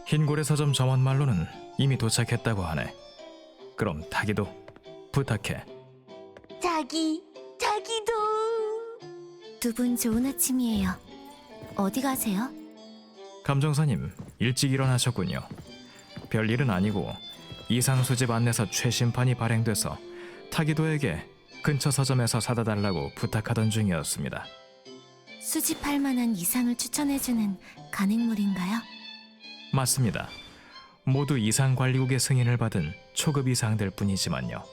흰고래 서점 점원 말로는 이미 도착했다고 하네. 그럼 타기도 부탁해. 자기도. 두 분 좋은 아침이에요. 어디 가세요? 감정사님 일찍 일어나셨군요. 별일은 아니고 이상 수집 안내서 최신판이 발행돼서 타기도에게 근처 서점에서 사다 달라고 부탁하던 중이었습니다. 수집할 만한 이상을 추천해주는 간행물인가요? 맞습니다. 모두 이상관리국의 승인을 받은 초급 이상들 뿐이지만요.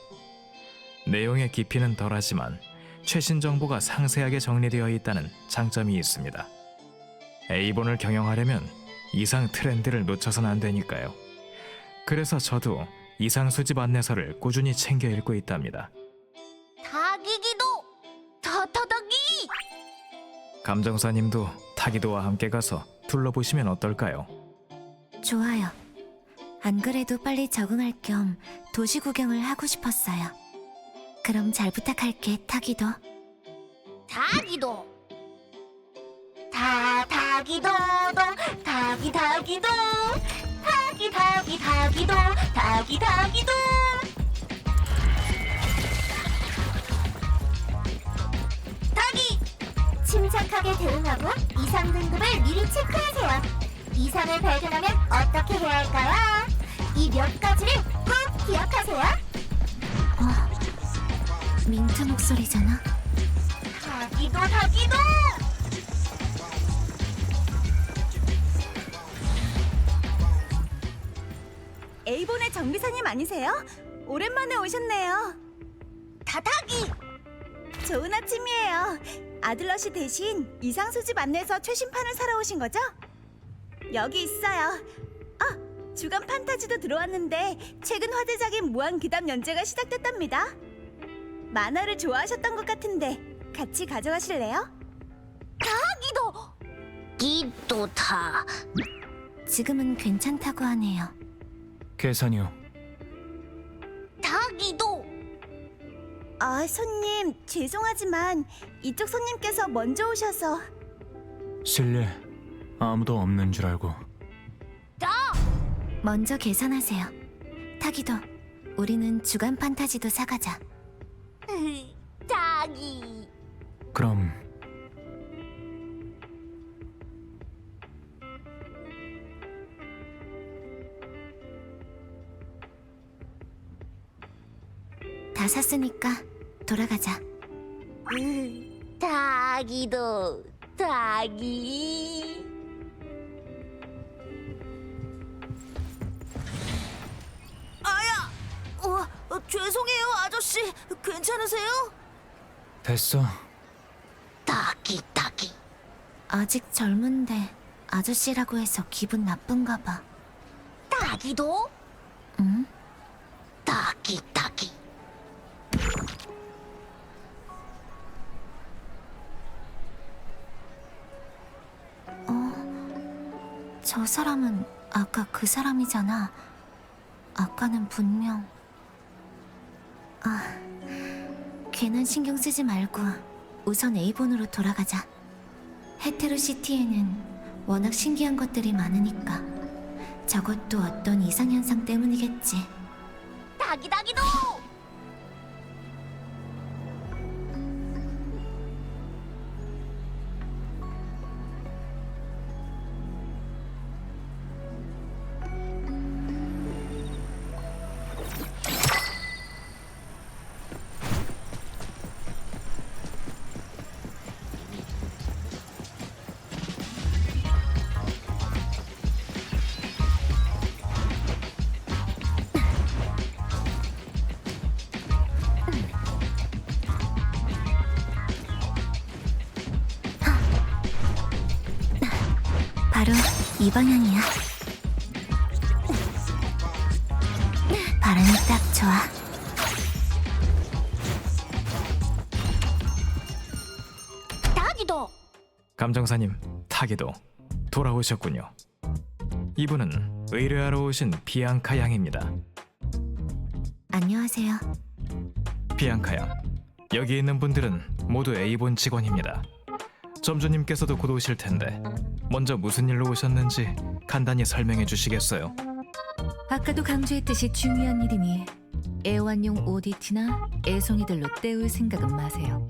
내용의 깊이는 덜하지만 최신 정보가 상세하게 정리되어 있다는 장점이 있습니다. A본을 경영하려면 이상 트렌드를 놓쳐선 안 되니까요. 그래서 저도 이상 수집 안내서를 꾸준히 챙겨 읽고 있답니다. 타기기도. 타타다기. 감정사님도 타기도와 함께 가서 둘러보시면 어떨까요? 좋아요. 안 그래도 빨리 적응할 겸 도시 구경을 하고 싶었어요. 그럼 잘 부탁할게, 타기도. 타기도. 타기도도. 타기도. 타기도. 타기. 침착하게 대응하고 이상 등급을 미리 체크하세요. 이상을 발견하면 어떻게 해야 할까요? 이 몇 가지를 꼭 기억하세요. 민트 목소리잖아. 타기도. A본의 정비사님 아니세요? 오랜만에 오셨네요. 타기. 좋은 아침이에요. 아들러시 대신 이상 수집 안내서 최신판을 사러 오신 거죠? 여기 있어요. 주간 판타지도 들어왔는데 최근 화제작인 무한귀담 연재가 시작됐답니다. 만화를 좋아하셨던 것 같은데 같이 가져가실래요? 기도타. 지금은 괜찮다고 하네요. 계산이요. 타기도. 손님 죄송하지만 이쪽 손님께서 먼저 오셔서. 실례. 아무도 없는 줄 알고. 먼저 계산하세요. 타기도, 우리는 주간 판타지도 사가자. 타기. 그럼 다 샀으니까 돌아가자. 타기도. 타기. 죄송해요, 아저씨. 괜찮으세요? 됐어. 타기. 아직 젊은데 아저씨라고 해서 기분 나쁜가 봐. 타기도. 응? 타기. 저 사람은 아까 그 사람이잖아. 아까는 분명... 괜한 신경 쓰지 말고 우선 A본으로 돌아가자. 헤테로시티에는 워낙 신기한 것들이 많으니까 저것도 어떤 이상현상 때문이겠지. 타기도. 바로 이 방향이야. 바람이 딱 좋아. 타기도. 감정사님 타기도 돌아오셨군요. 이분은 의뢰하러 오신 비앙카 양입니다. 안녕하세요. 비앙카 양, 여기 있는 분들은 모두 A본 직원입니다. 점주님께서도 곧 오실 텐데 먼저 무슨 일로 오셨는지 간단히 설명해 주시겠어요? 아까도 강조했듯이 중요한 일이니 애완용 오디티나 애송이들로 때울 생각은 마세요.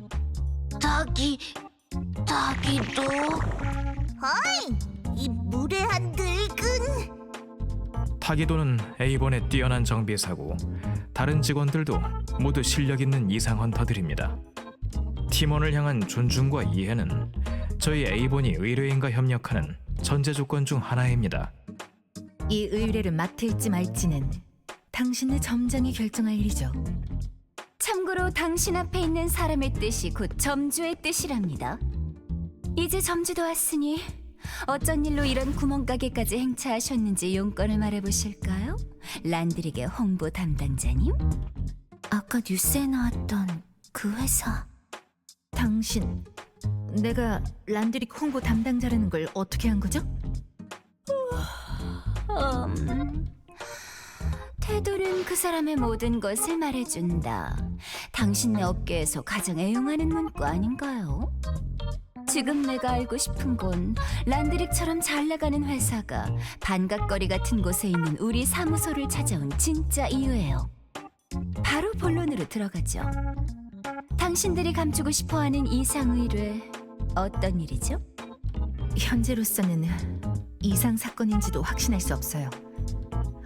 닭이도. 어이, 이 무례한 늙은. 타기도는 A본의 뛰어난 정비사고 다른 직원들도 모두 실력 있는 이상 헌터들입니다. 팀원을 향한 존중과 이해는 저희 A본이 의뢰인과 협력하는 전제 조건 중 하나입니다. 이 의뢰를 맡을지 말지는 당신의 점장이 결정할 일이죠. 참고로 당신 앞에 있는 사람의 뜻이 곧 점주의 뜻이랍니다. 이제 점주도 왔으니 어쩐 일로 이런 구멍가게까지 행차하셨는지 용건을 말해보실까요? 란드릭의 홍보 담당자님? 아까 뉴스에 나왔던 그 회사. 당신, 내가 란드릭 홍보 담당자라는 걸 어떻게 한 거죠? 태도는 그 사람의 모든 것을 말해준다. 당신네 업계에서 가장 애용하는 문구 아닌가요? 지금 내가 알고 싶은 건 란드릭처럼 잘 나가는 회사가 반각거리 같은 곳에 있는 우리 사무소를 찾아온 진짜 이유예요. 바로 본론으로 들어가죠. 당신들이 감추고 싶어하는 이상 의뢰, 어떤 일이죠? 현재로서는 이상 사건인지도 확신할 수 없어요.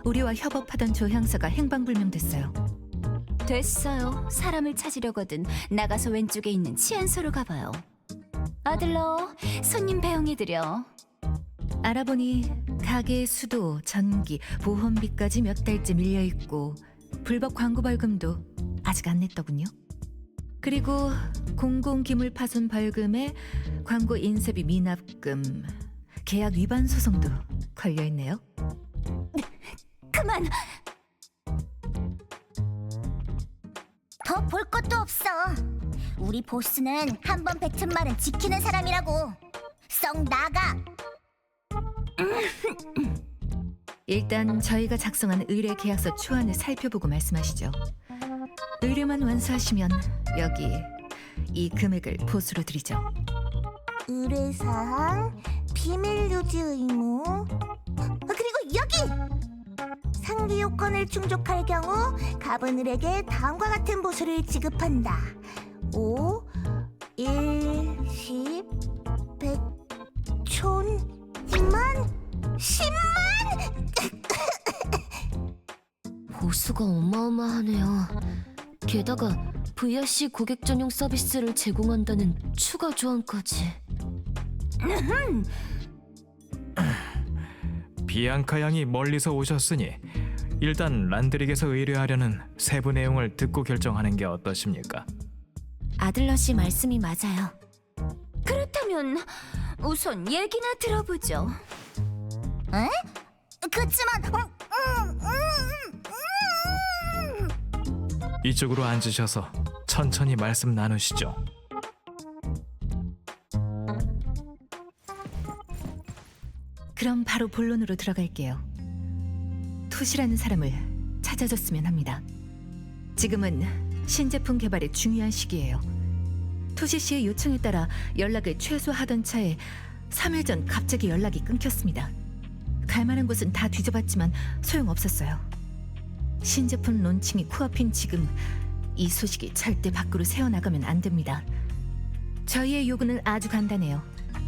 우리와 협업하던 조향사가 행방불명됐어요. 됐어요. 사람을 찾으려거든 나가서 왼쪽에 있는 치안소로 가봐요. 아들러, 손님 배웅해드려. 알아보니 가게의 수도, 전기, 보험비까지 몇 달째 밀려있고 불법 광고 벌금도 아직 안 냈더군요. 그리고 공공기물 파손 벌금에 광고 인쇄비 미납금, 계약 위반 소송도 걸려있네요. 그만! 더 볼 것도 없어. 우리 보스는 한 번 뱉은 말은 지키는 사람이라고. 썩 나가. 일단 저희가 작성한 의뢰 계약서 초안을 살펴보고 말씀하시죠. 의뢰만 완수하시면 여기 이 금액을 보수로 드리죠. 의뢰사항, 비밀 유지 의무. 그리고 여기! 상기 요건을 충족할 경우 가분을에게 다음과 같은 보수를 지급한다. 5, 1, 10, 100, 촌, 만, 10만! 보수가 어마어마하네요. 게다가 VRC 고객 전용 서비스를 제공한다는 추가 조항까지. 비앙카 양이 멀리서 오셨으니 일단 란드릭에서 의뢰하려는 세부 내용을 듣고 결정하는 게 어떠십니까? 아들러 씨 말씀이 맞아요. 그렇다면 우선 얘기나 들어보죠. 에? 그치만 이쪽으로 앉으셔서 천천히 말씀 나누시죠. 그럼 바로 본론으로 들어갈게요. 투시라는 사람을 찾아줬으면 합니다. 지금은 신제품 개발의 중요한 시기예요. 투시 씨의 요청에 따라 연락을 최소화하던 차에 3일 전 갑자기 연락이 끊겼습니다. 갈 만한 곳은 다 뒤져봤지만 소용없었어요. 신제품 론칭이 코앞인 지금 이 소식이 절대 밖으로 새어나가면 안 됩니다. 저희의 요구는 아주 간단해요.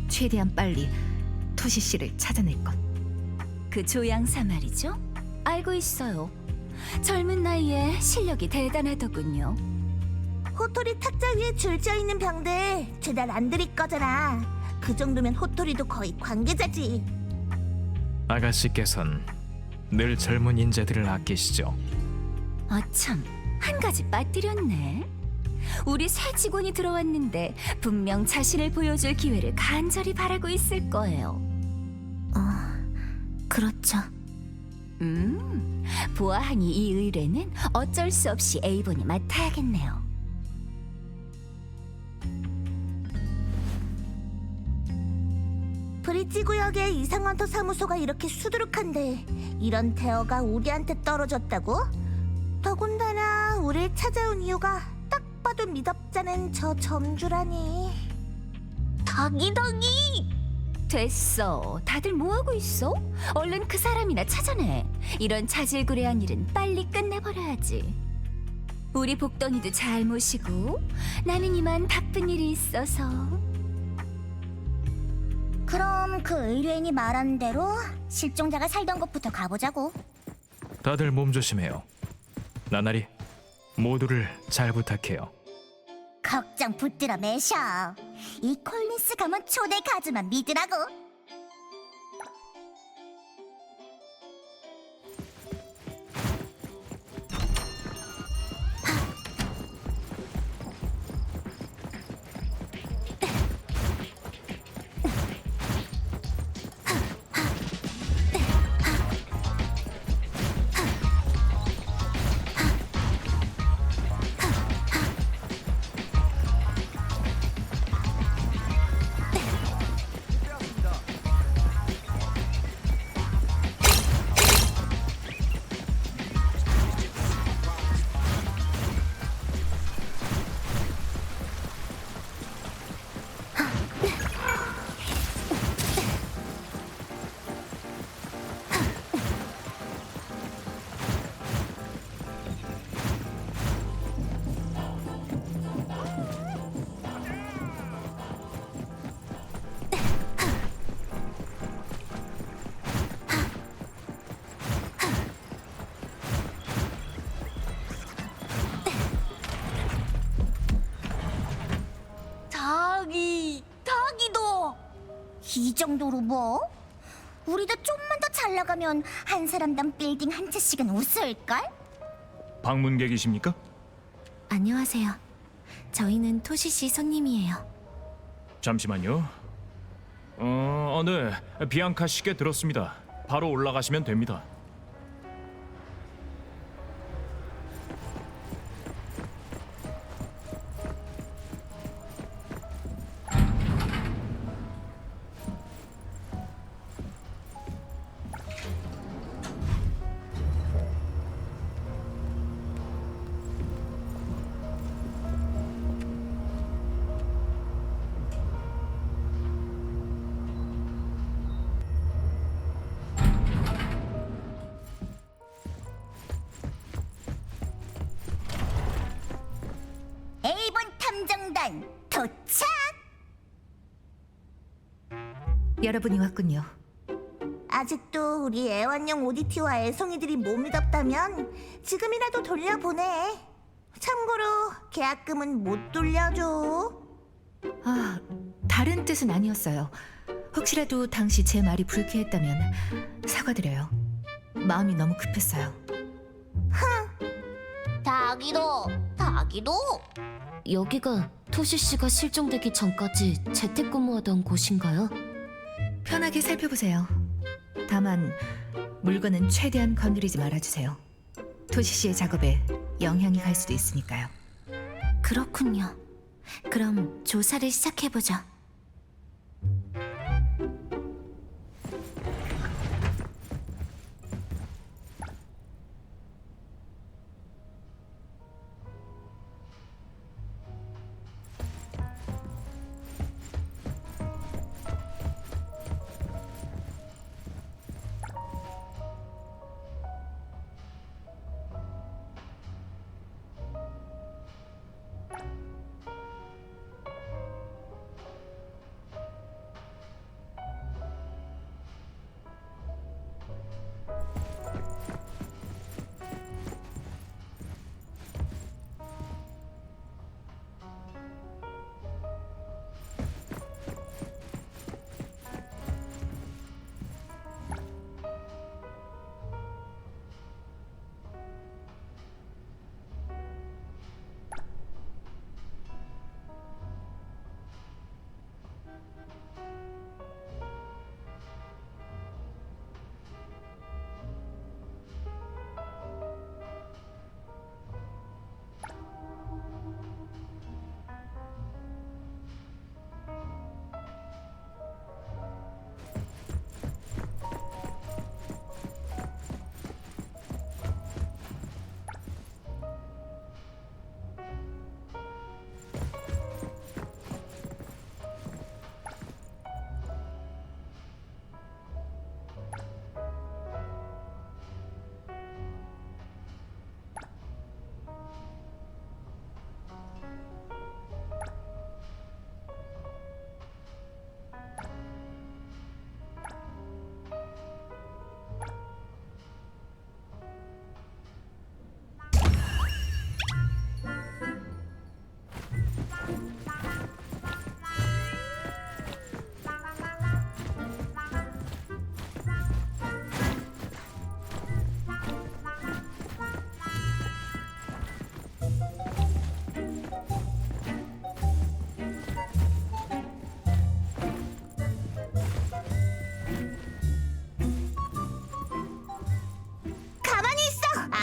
최대한 빨리 투시 씨를 찾아낼 것. 그 조향사 말이죠? 알고 있어요. 젊은 나이에 실력이 대단하더군요. 호토리 탁자 위에 줄지어 있는 병들 죄다 란드릭 거잖아. 그 정도면 호토리도 거의 관계자지. 아가씨께선 늘 젊은 인재들을 아끼시죠. 아참, 한 가지 빠뜨렸네. 우리 새 직원이 들어왔는데 분명 자신을 보여줄 기회를 간절히 바라고 있을 거예요. 그렇죠. 보아하니 이 의뢰는 어쩔 수 없이 A본이 맡아야겠네요. 브릿지 구역의 이상헌터 사무소가 이렇게 수두룩한데 이런 대어가 우리한테 떨어졌다고? 더군다나 우릴 찾아온 이유가 딱 봐도 미덥잖은 저 점주라니. 덕이. 됐어. 다들 뭐하고 있어? 얼른 그 사람이나 찾아내. 이런 자질구레한 일은 빨리 끝내버려야지. 우리 복덩이도 잘 모시고 나는 이만 바쁜 일이 있어서. 그럼 그 의뢰인이 말한 대로 실종자가 살던 곳부터 가보자고. 다들 몸 조심해요. 나나리, 모두를 잘 부탁해요. 걱정 붙들어 매셔. 이 콜린스 가문 초대 가주만 믿으라고. 덕이도 이 정도로 뭐? 우리도 좀만 더 잘 나가면 한 사람당 빌딩 한 채씩은 웃을걸? 방문객이십니까? 안녕하세요. 저희는 토시씨 손님이에요. 잠시만요. 네. 비앙카 씨께 들었습니다. 바로 올라가시면 됩니다. A본 탐정단 도착! 여러분이 왔군요. 아직도 우리 애완용 오디티와 애송이들이 몸이 덥다면 지금이라도 돌려보내. 참고로 계약금은 못 돌려줘. 아, 다른 뜻은 아니었어요. 혹시라도 당시 제 말이 불쾌했다면 사과드려요. 마음이 너무 급했어요. 닭이도. 여기가 토시씨가 실종되기 전까지 재택근무하던 곳인가요? 편하게 살펴보세요. 다만 물건은 최대한 건드리지 말아주세요. 토시 씨의 작업에 영향이 갈 수도 있으니까요. 그렇군요. 그럼 조사를 시작해보죠.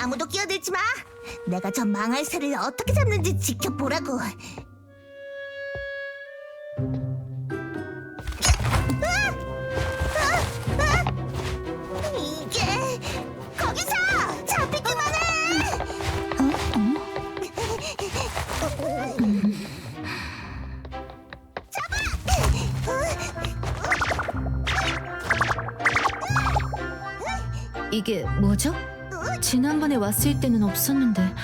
아무도 끼어들지 마. 내가 저 망할 새를 어떻게 잡는지 지켜보라고. 이게 거기서 잡히기만 해. 이게 뭐죠? 지난번에 왔을 때는 없었는데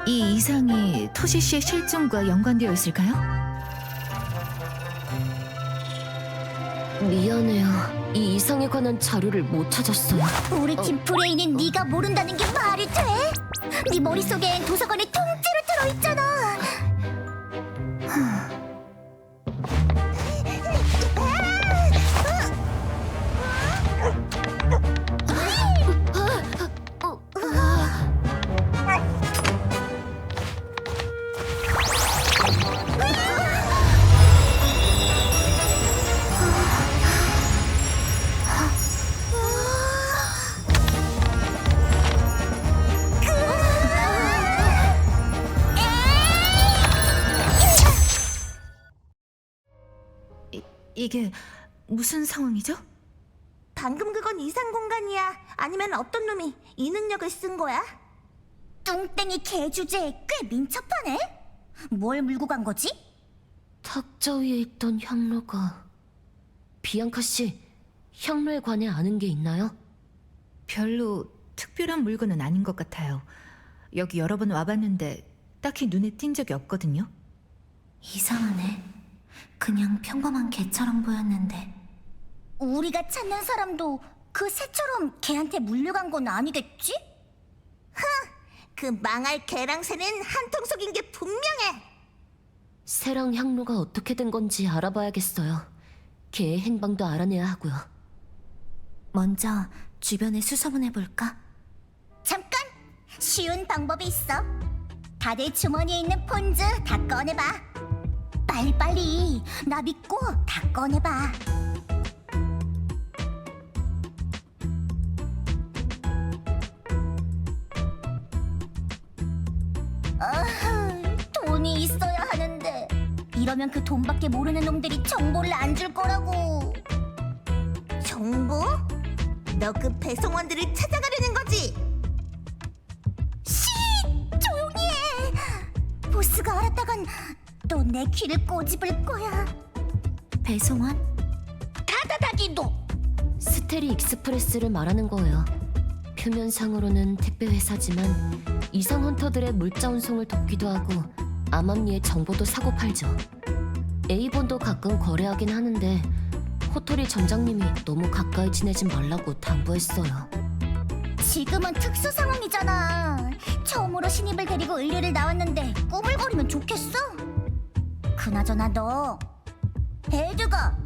이 이상이 토시 씨의 실종과 연관되어 있을까요? 미안해요. 이 이상에 관한 자료를 못 찾았어요. 우리 팀 브레인인 네가 모른다는 게 말이 돼? 네 머릿속엔 도서관이 통째로 들어있잖아. 이게 무슨 상황이죠? 방금 그건 이상 공간이야? 아니면 어떤 놈이 이 능력을 쓴 거야? 뚱땡이 개 주제에 꽤 민첩하네? 뭘 물고 간 거지? 탁자 위에 있던 향로가... 비앙카 씨, 향로에 관해 아는 게 있나요? 별로 특별한 물건은 아닌 것 같아요. 여기 여러 번 와봤는데 딱히 눈에 띈 적이 없거든요. 이상하네. 그냥 평범한 개처럼 보였는데. 우리가 찾는 사람도 그 새처럼 걔한테 물려간 건 아니겠지? 그 망할 개랑 새는 한통 속인 게 분명해. 새랑 향로가 어떻게 된 건지 알아봐야겠어요. 개의 행방도 알아내야 하고요. 먼저 주변에 수소문해볼까? 잠깐! 쉬운 방법이 있어. 다들 주머니에 있는 폰즈 다 꺼내봐. 빨리빨리 나 믿고 다 꺼내봐. 돈이 있어야 하는데 이러면 그 돈밖에 모르는 놈들이 정보를 안 줄 거라고. 정보? 너 그 배송원들을 찾아가려는 거지? 쉿! 조용히 해! 보스가 알았다간 또 내 귀를 꼬집을 거야. 배송원? 다다다기도! 스테리 익스프레스를 말하는 거예요. 표면상으로는 택배 회사지만 이상 헌터들의 물자 운송을 돕기도 하고 암암리의 정보도 사고 팔죠. A본도 가끔 거래하긴 하는데 호토리 점장님이 너무 가까이 지내지 말라고 당부했어요. 지금은 특수 상황이잖아. 처음으로 신입을 데리고 의뢰를 나왔는데 꾸물거리면 좋겠어? 그나저나 너 에드가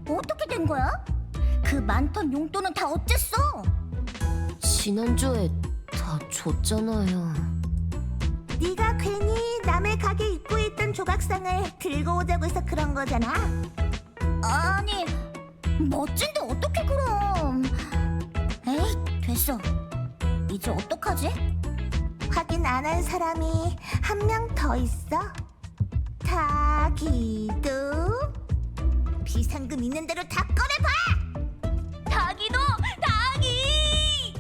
어떻게 된 거야? 그 많던 용돈은 다 어쨌어? 지난주에 다 줬잖아요. 네가 괜히 남의 가게 입구에 있던 조각상을 들고 오자고 해서 그런 거잖아. 아니, 멋진데 어떻게 그럼? 에이, 됐어. 이제 어떡하지? 확인 안 한 사람이 한 명 더 있어. 타기도 비상금 있는 대로 다 꺼내봐. 타기도 타기.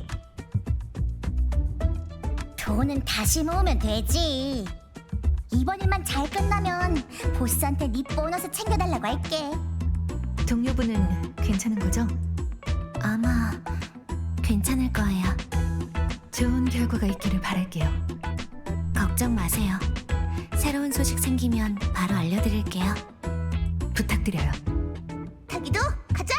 돈은 다시 모으면 되지. 이번 일만 잘 끝나면 보스한테 네 보너스 챙겨달라고 할게. 동료분은 괜찮은 거죠? 아마 괜찮을 거예요. 좋은 결과가 있기를 바랄게요. 걱정 마세요. 새로운 소식 생기면 바로 알려드릴게요. 부탁드려요. 타기도 가자.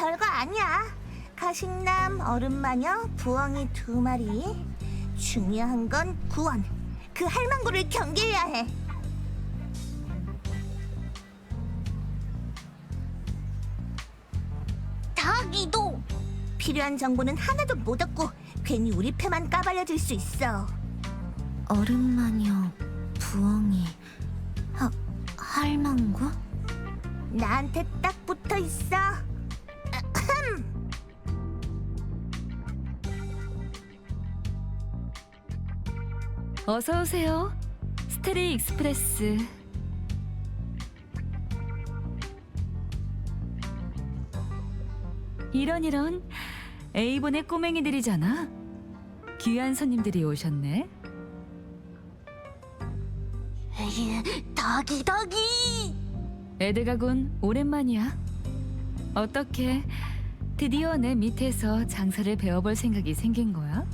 별거 아니야. 가식남, 얼음마녀, 부엉이 2마리. 중요한 건 구원. 그 할망구를 경계해야 해. 닭이도 필요한 정보는 하나도 못 얻고 괜히 우리 패만 까발려질 수 있어. 얼음마녀, 부엉이, 할망구? 나한테 딱 붙어 있어. 어서 오세요. 스테리 익스프레스. 이런 에이본의 꼬맹이들이잖아. 귀한 손님들이 오셨네. 닭이. 에드가군 오랜만이야. 어떻게 드디어 내 밑에서 장사를 배워볼 생각이 생긴 거야?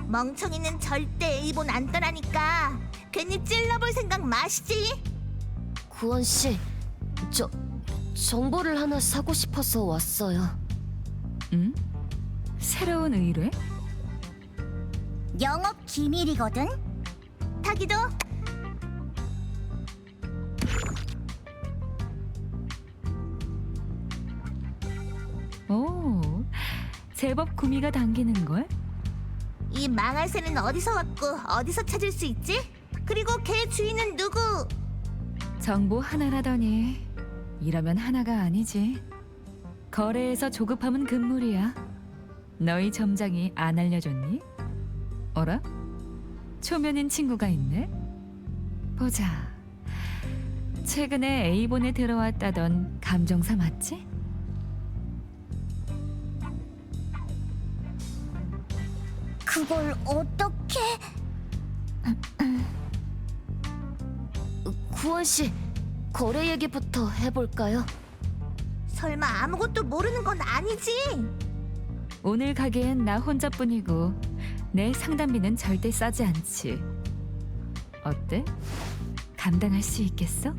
멍청이는 절대 A본 안 떠나니까 괜히 찔러볼 생각 마시지. 구원 씨, 정보를 하나 사고 싶어서 왔어요. 응? 새로운 의뢰? 영업 기밀이거든. 닭이도 오, 제법 구미가 당기는걸? 이 망할 새는 어디서 왔고 어디서 찾을 수 있지? 그리고 걔 주인은 누구? 정보 하나라더니 이러면 하나가 아니지. 거래에서 조급함은 금물이야. 너희 점장이 안 알려줬니? 어라? 초면인 친구가 있네? 보자. 최근에 A본에 들어왔다던 감정사 맞지? 그걸 어떻게? 구원 씨, 거래 얘기부터 해볼까요? 설마 아무것도 모르는 건 아니지? 오늘 가게엔 나 혼자뿐이고 내 상담비는 절대 싸지 않지. 어때? 감당할 수 있겠어?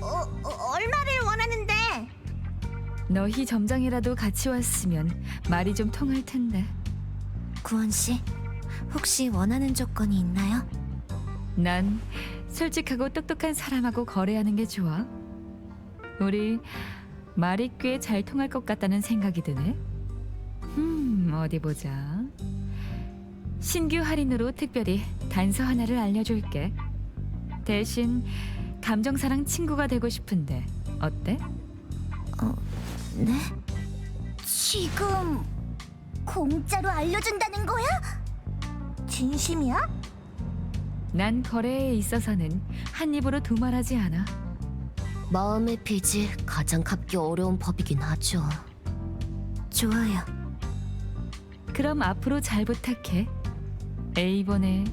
얼마를 원하는데? 너희 점장이라도 같이 왔으면 말이 좀 통할 텐데. 구원 씨, 혹시 원하는 조건이 있나요? 난 솔직하고 똑똑한 사람하고 거래하는 게 좋아. 우리 말이 꽤 잘 통할 것 같다는 생각이 드네. 어디 보자. 신규 할인으로 특별히 단서 하나를 알려줄게. 대신 감정사랑 친구가 되고 싶은데 어때? 네? 지금 공짜로 알려준다는 거야? 진심이야? 난 거래에 있어서는 한 입으로 두말하지 않아. 마음의 빚이 가장 갚기 어려운 법이긴 하죠. 좋아요. 그럼 앞으로 잘 부탁해. A번의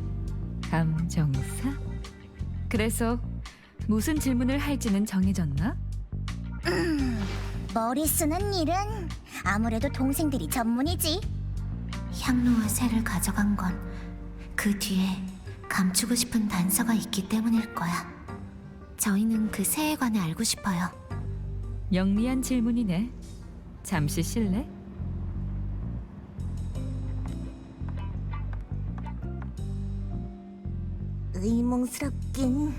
감정사? 그래서 무슨 질문을 할지는 정해졌나? 머리 쓰는 일은 아무래도 동생들이 전문이지. 향로와 새를 가져간 건 그 뒤에 감추고 싶은 단서가 있기 때문일 거야. 저희는 그 새에 관해 알고 싶어요. 영리한 질문이네. 잠시 실례? 의문스럽긴.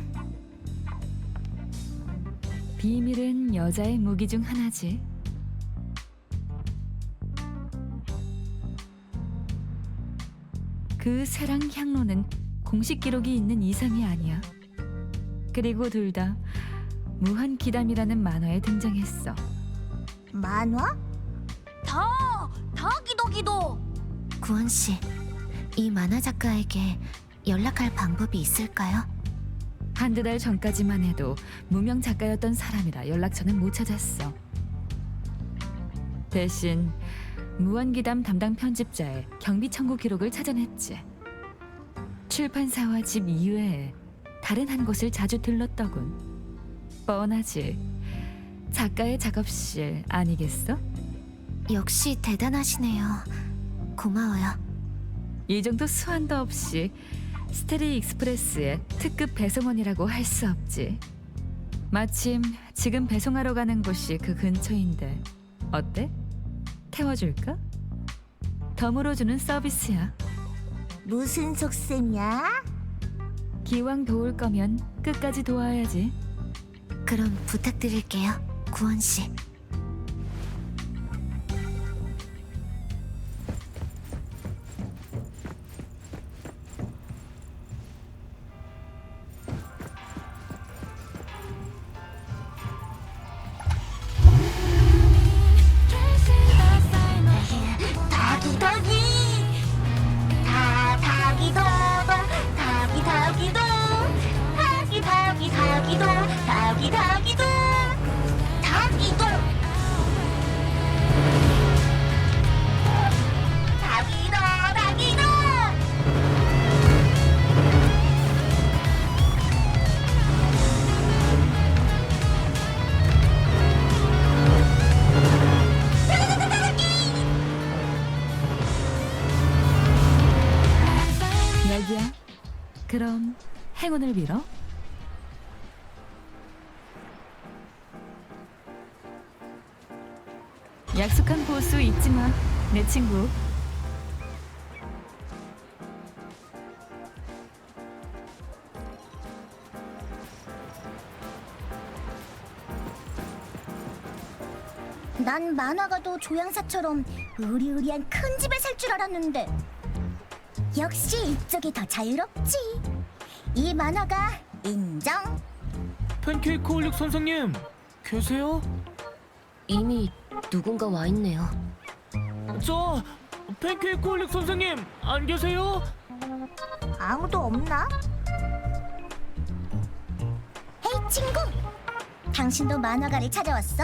비밀은 여자의 무기 중 하나지. 그 새랑 향로는 공식 기록이 있는 이상이 아니야. 그리고 둘 다 무한 기담이라는 만화에 등장했어. 만화? 기도. 구원 씨, 이 만화 작가에게 연락할 방법이 있을까요? 한두 달 전까지만 해도 무명 작가였던 사람이라 연락처는 못 찾았어. 대신 무한기담 담당 편집자의 경비 청구 기록을 찾아냈지. 출판사와 집 이외에 다른 한 곳을 자주 들렀더군. 뻔하지. 작가의 작업실 아니겠어? 역시 대단하시네요. 고마워요. 이 정도 수완도 없이 스테리 익스프레스의 특급 배송원이라고 할 수 없지. 마침 지금 배송하러 가는 곳이 그 근처인데 어때? 태워줄까? 덤으로 주는 서비스야. 무슨 속셈이야? 기왕 도울 거면 끝까지 도와야지. 그럼 부탁드릴게요, 구원 씨. 닭이 닭이도 닭이 닭이도 닭이 닭이도 닭이 닭이도 닭이도 닭이다 닭이다. 여기야. 그럼 행운을 빌어. 약속한 보수 잊지 마, 내 친구. 난 만화가도 조향사처럼 으리으리한 큰 집에 살 줄 알았는데 역시 이쪽이 더 자유롭지. 이 만화가 인정. 팬케이크 홀릭 선생님 계세요? 이미 누군가 와 있네요. 저 팬케이크 홀릭 선생님 안 계세요? 아무도 없나? 헤이 친구, 당신도 만화가를 찾아왔어?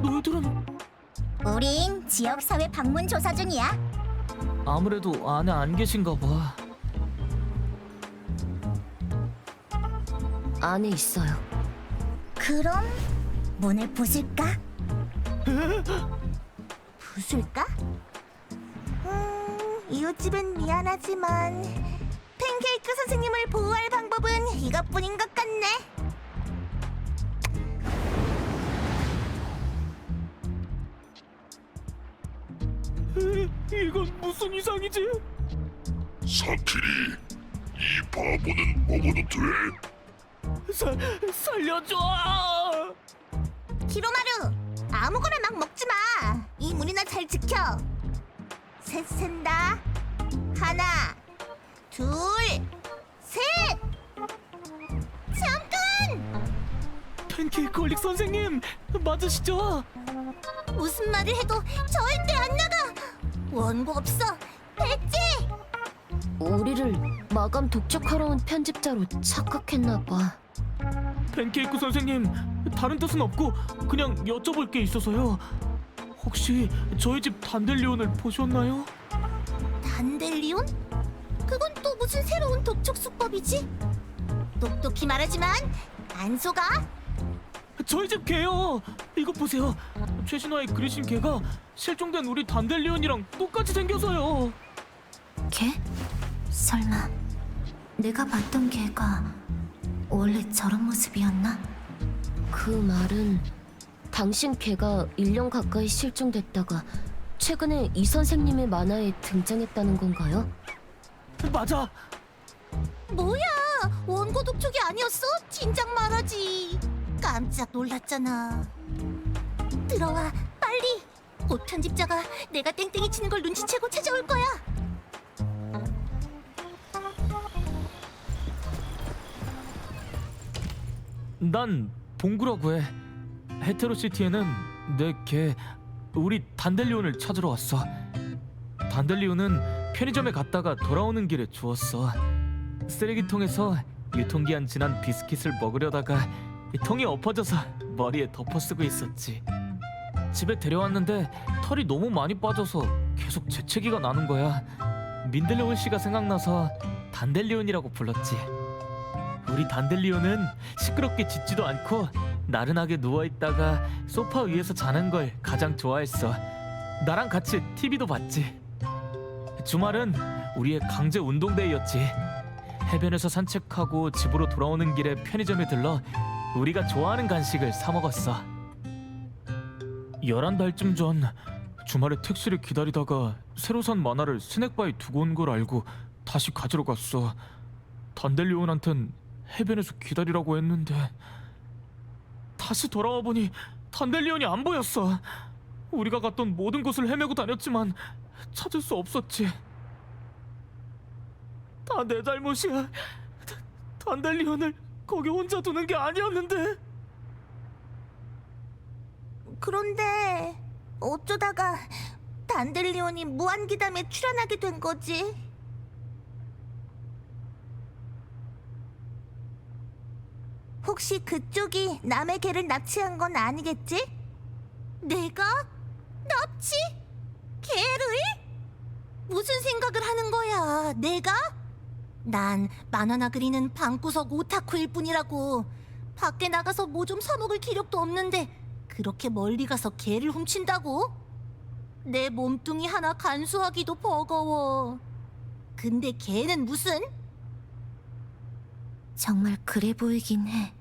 너희들은 우린 지역사회 방문 조사 중이야. 아무래도 안에 안 계신가 봐. 안에 있어요. 그럼 문을 부술까? 부술까? 이웃집은 미안하지만 팬케이크 선생님을 보호할 방법은 이것뿐인 것 같네. 이건 무슨 이상이지? 사키리, 이 바보는 먹어도 돼? 살려줘! 히로마루, 아무거나 막 먹지 마. 이 문이나 잘 지켜. 셋 센다. 하나, 둘, 셋. 잠깐! 팬케이크 홀릭 선생님 맞으시죠? 무슨 말을 해도 절대 안 나가. 원고 없어. 됐지? 우리를 마감 독촉하러 온 편집자로 착각했나 봐. 팬케이크 선생님 다른 뜻은 없고 그냥 여쭤볼 게 있어서요. 혹시 저희 집 단델리온을 보셨나요? 단델리온? 그건 또 무슨 새로운 독촉 수법이지? 똑똑히 말하지만 안 속아? 저희 집 개요. 이거 보세요. 최신화에 그리신 개가 실종된 우리 단델리온이랑 똑같이 생겨서요. 걔? 설마 내가 봤던 걔가 원래 저런 모습이었나? 그 말은 당신 걔가 1년 가까이 실종됐다가 최근에 이 선생님의 만화에 등장했다는 건가요? 맞아. 뭐야? 원고 독촉이 아니었어? 진작 말하지. 깜짝 놀랐잖아. 들어와, 빨리. 곧 편집자가 내가 땡땡이 치는 걸 눈치채고 찾아올 거야. 난 봉구라고 해. 헤테로시티에는 내 개 우리 단델리온을 찾으러 왔어. 단델리온은 편의점에 갔다가 돌아오는 길에 주웠어. 쓰레기통에서 유통기한 지난 비스킷을 먹으려다가 이 통이 엎어져서 머리에 덮어쓰고 있었지. 집에 데려왔는데 털이 너무 많이 빠져서 계속 재채기가 나는 거야. 민들레올 씨가 생각나서 단델리온이라고 불렀지. 우리 단델리온은 시끄럽게 짖지도 않고 나른하게 누워있다가 소파 위에서 자는 걸 가장 좋아했어. 나랑 같이 TV도 봤지. 주말은 우리의 강제 운동데이였지. 해변에서 산책하고 집으로 돌아오는 길에 편의점에 들러 우리가 좋아하는 간식을 사 먹었어. 11달쯤 전 주말에 택시를 기다리다가 새로 산 만화를 스낵바에 두고 온 걸 알고 다시 가지러 갔어. 단델리온한텐 해변에서 기다리라고 했는데 다시 돌아와 보니 단델리온이 안 보였어. 우리가 갔던 모든 곳을 헤매고 다녔지만 찾을 수 없었지. 다 내 잘못이야. 단델리온을 거기 혼자 두는 게 아니었는데. 그런데 어쩌다가 단델리온이 무한기담에 출연하게 된 거지? 혹시 그쪽이 남의 개를 납치한 건 아니겠지? 내가? 납치? 개를? 무슨 생각을 하는 거야? 내가? 난 만화나 그리는 방구석 오타쿠일 뿐이라고. 밖에 나가서 뭐 좀 사먹을 기력도 없는데 그렇게 멀리 가서 개를 훔친다고? 내 몸뚱이 하나 간수하기도 버거워. 근데 개는 무슨? 정말 그래 보이긴 해.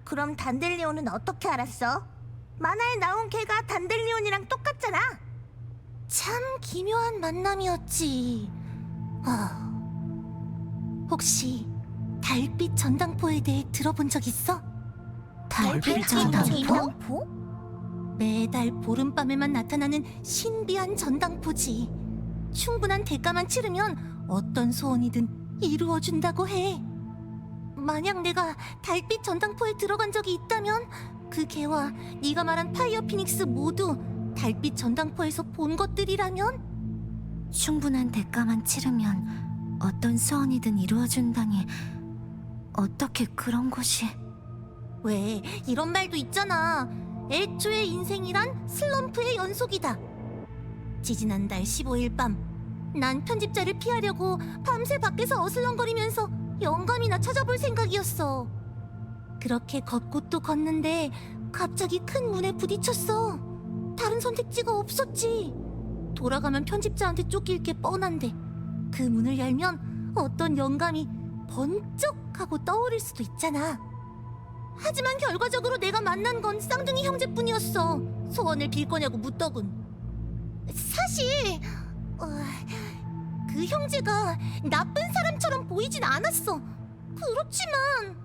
그럼 단델리온은 어떻게 알았어? 만화에 나온 개가 단델리온이랑 똑같잖아. 참 기묘한 만남이었지. 혹시 달빛 전당포에 대해 들어본 적 있어? 달빛 전당포? 매달 보름밤에만 나타나는 신비한 전당포지. 충분한 대가만 치르면 어떤 소원이든 이루어준다고 해. 만약 내가 달빛 전당포에 들어간 적이 있다면 그 개와 네가 말한 파이어 피닉스 모두 달빛 전당포에서 본 것들이라면? 충분한 대가만 치르면 어떤 소원이든 이루어준다니, 어떻게 그런 것이... 왜 이런 말도 있잖아. 애초에 인생이란 슬럼프의 연속이다. 지지난달 15일 밤, 난 편집자를 피하려고 밤새 밖에서 어슬렁거리면서 영감이나 찾아볼 생각이었어. 그렇게 걷고 또 걷는데 갑자기 큰 문에 부딪혔어. 다른 선택지가 없었지. 돌아가면 편집자한테 쫓길 게 뻔한데 그 문을 열면 어떤 영감이 번쩍하고 떠오를 수도 있잖아. 하지만 결과적으로 내가 만난 건 쌍둥이 형제뿐이었어. 소원을 빌 거냐고 묻더군. 사실 그 형제가 나쁜 사람처럼 보이진 않았어. 그렇지만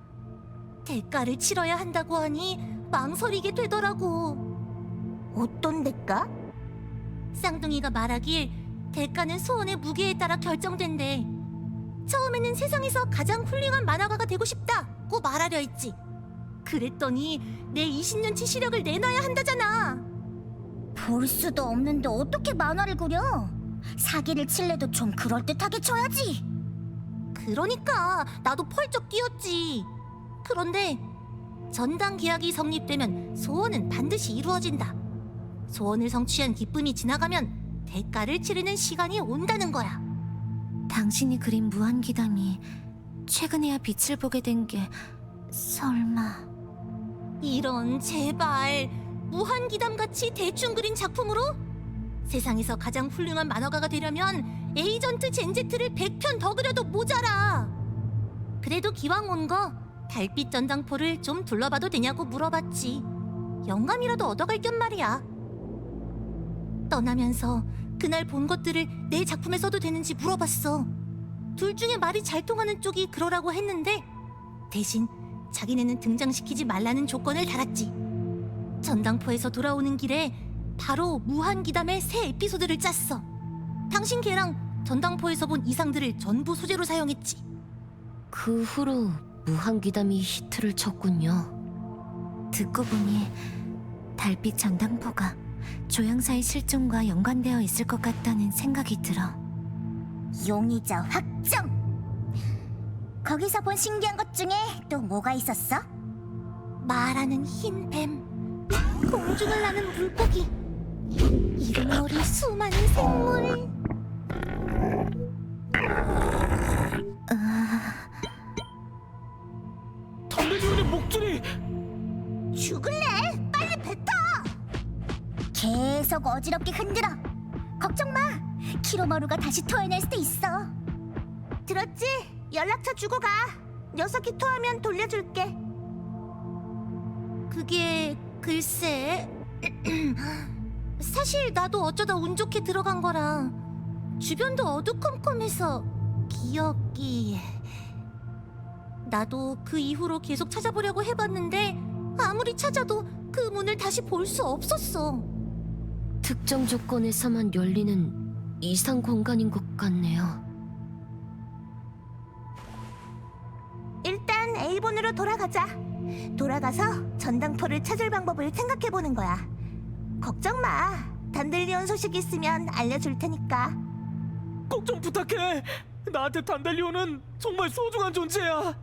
대가를 치러야 한다고 하니 망설이게 되더라고. 어떤 대가? 쌍둥이가 말하길 대가는 소원의 무게에 따라 결정된대. 처음에는 세상에서 가장 훌륭한 만화가가 되고 싶다고 말하려 했지. 그랬더니 내 20년치 시력을 내놔야 한다잖아. 볼 수도 없는데 어떻게 만화를 그려? 사기를 칠래도 좀 그럴듯하게 쳐야지. 그러니까 나도 펄쩍 뛰었지. 그런데 전당 계약이 성립되면 소원은 반드시 이루어진다. 소원을 성취한 기쁨이 지나가면 대가를 치르는 시간이 온다는 거야. 당신이 그린 무한기담이 최근에야 빛을 보게 된 게 설마... 이런, 제발 무한기담같이 대충 그린 작품으로? 세상에서 가장 훌륭한 만화가가 되려면 에이전트 젠제트를 100편 더 그려도 모자라. 그래도 기왕 온 거 달빛 전당포를 좀 둘러봐도 되냐고 물어봤지. 영감이라도 얻어갈 겸 말이야. 떠나면서 그날 본 것들을 내 작품에 써도 되는지 물어봤어. 둘 중에 말이 잘 통하는 쪽이 그러라고 했는데 대신 자기네는 등장시키지 말라는 조건을 달았지. 전당포에서 돌아오는 길에 바로 무한기담의 새 에피소드를 짰어. 당신 걔랑 전당포에서 본 이상들을 전부 소재로 사용했지. 그 후로 무한기담이 히트를 쳤군요. 듣고 보니 달빛 전당포가 조향사의 실종과 연관되어 있을 것 같다는 생각이 들어. 용의자 확정! 거기서 본 신기한 것 중에 또 뭐가 있었어? 말하는 흰 뱀, 공중을 나는 물고기, 이름 모를 수많은 생물. 단델리온의 목줄이! 죽을래? 빨리 뱉어! 계속 어지럽게 흔들어. 걱정 마. 키로마루가 다시 토해낼 수도 있어. 들었지? 연락처 주고 가. 녀석이 토하면 돌려줄게. 그게 글쎄 사실 나도 어쩌다 운 좋게 들어간 거라 주변도 어두컴컴해서 기억이... 나도 그 이후로 계속 찾아보려고 해봤는데 아무리 찾아도 그 문을 다시 볼 수 없었어. 특정 조건에서만 열리는 이상 공간인 것 같네요. 일단 A본으로 돌아가자. 돌아가서 전당포를 찾을 방법을 생각해보는 거야. 걱정 마. 단델리온 소식 있으면 알려줄 테니까. 꼭 좀 부탁해. 나한테 단달리오는 정말 소중한 존재야.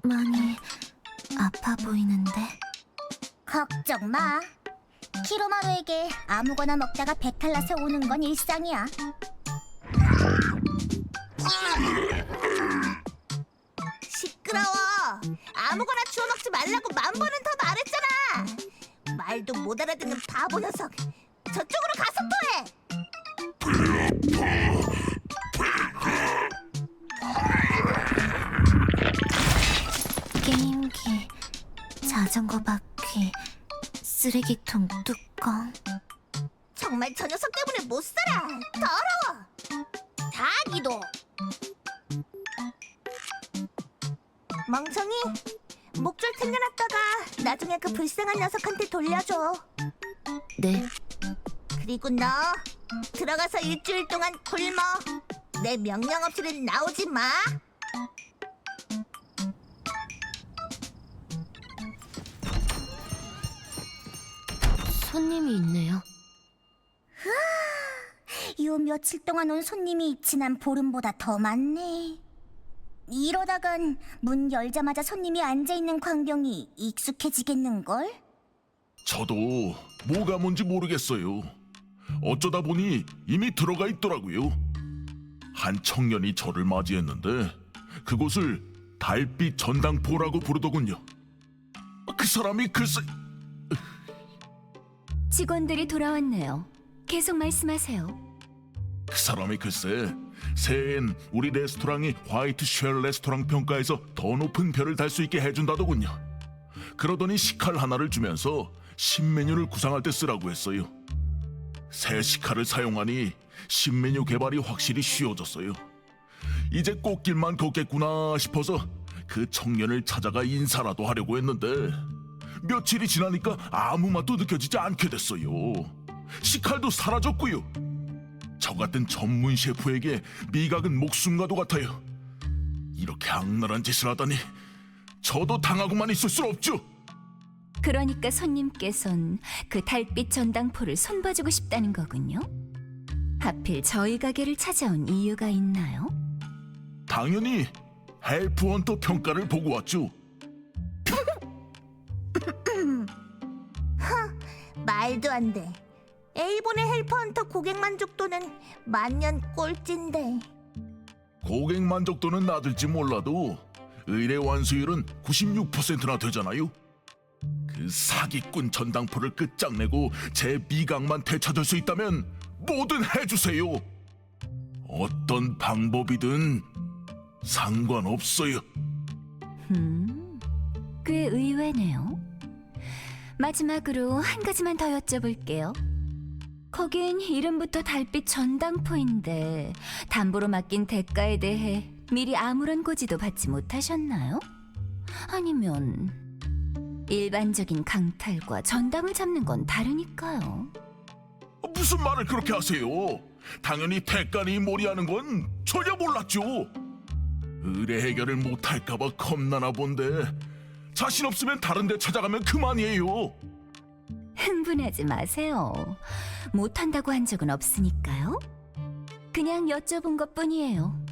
많이 아파 보이는데? 걱정 마. 키로마루에게 아무거나 먹다가 배탈 나서 오는 건 일상이야. 시끄러워. 아무거나 주워 먹지 말라고 만 번은 더 말했잖아. 말도 못 알아듣는 바보 녀석. 저쪽으로 가서 토해. 게임기, 자전거 바퀴, 쓰레기통 뚜껑. 정말 저 녀석 때문에 못 살아. 더러워. 다 니도. 멍청이, 목줄 챙겨놨다가 나중에 그 불쌍한 녀석한테 돌려줘. 네, 그리고 너 들어가서 일주일 동안 굶어. 내 명령 없이는 나오지 마. 손님이 있네요. 요 며칠 동안 온 손님이 지난 보름보다 더 많네. 이러다간 문 열자마자 손님이 앉아있는 광경이 익숙해지겠는걸? 저도 뭐가 뭔지 모르겠어요. 어쩌다 보니 이미 들어가 있더라고요. 한 청년이 저를 맞이했는데 그곳을 달빛 전당포라고 부르더군요. 그 사람이 글쎄... 직원들이 돌아왔네요. 계속 말씀하세요. 그 사람이 글쎄 새해엔 우리 레스토랑이 화이트 쉘 레스토랑 평가에서 더 높은 별을 달 수 있게 해준다더군요. 그러더니 식칼 하나를 주면서 신메뉴를 구상할 때 쓰라고 했어요. 새 식칼을 사용하니 신메뉴 개발이 확실히 쉬워졌어요. 이제 꽃길만 걷겠구나 싶어서 그 청년을 찾아가 인사라도 하려고 했는데 며칠이 지나니까 아무 맛도 느껴지지 않게 됐어요. 식칼도 사라졌고요. 저 같은 전문 셰프에게 미각은 목숨과도 같아요. 이렇게 악랄한 짓을 하다니 저도 당하고만 있을 수 없죠. 그러니까 손님께선 그 달빛 전당포를 손봐주고 싶다는 거군요. 하필 저희 가게를 찾아온 이유가 있나요? 당연히 헬프헌터 평가를 보고 왔죠. 말도 안 돼. A본의 헬퍼헌터 고객 만족도는 만년 꼴찌인데. 고객 만족도는 낮을지 몰라도 의뢰 완수율은 96%나 되잖아요. 그 사기꾼 전당포를 끝장내고 제 미각만 되찾을 수 있다면 뭐든 해주세요. 어떤 방법이든. 상관없어요. 꽤 의외네요. 마지막으로 한 가지만 더 여쭤볼게요. 거긴 이름부터 달빛 전당포인데 담보로 맡긴 대가에 대해 미리 아무런 고지도 받지 못하셨나요? 아니면 일반적인 강탈과 전당을 잡는 건 다르니까요. 무슨 말을 그렇게 하세요? 당연히 대가리 몰이하는 건 전혀 몰랐죠. 의뢰 해결을 못할까봐 겁나나 본데 자신 없으면 다른 데 찾아가면 그만이에요. 흥분하지 마세요. 못한다고 한 적은 없으니까요. 그냥 여쭤본 것뿐이에요.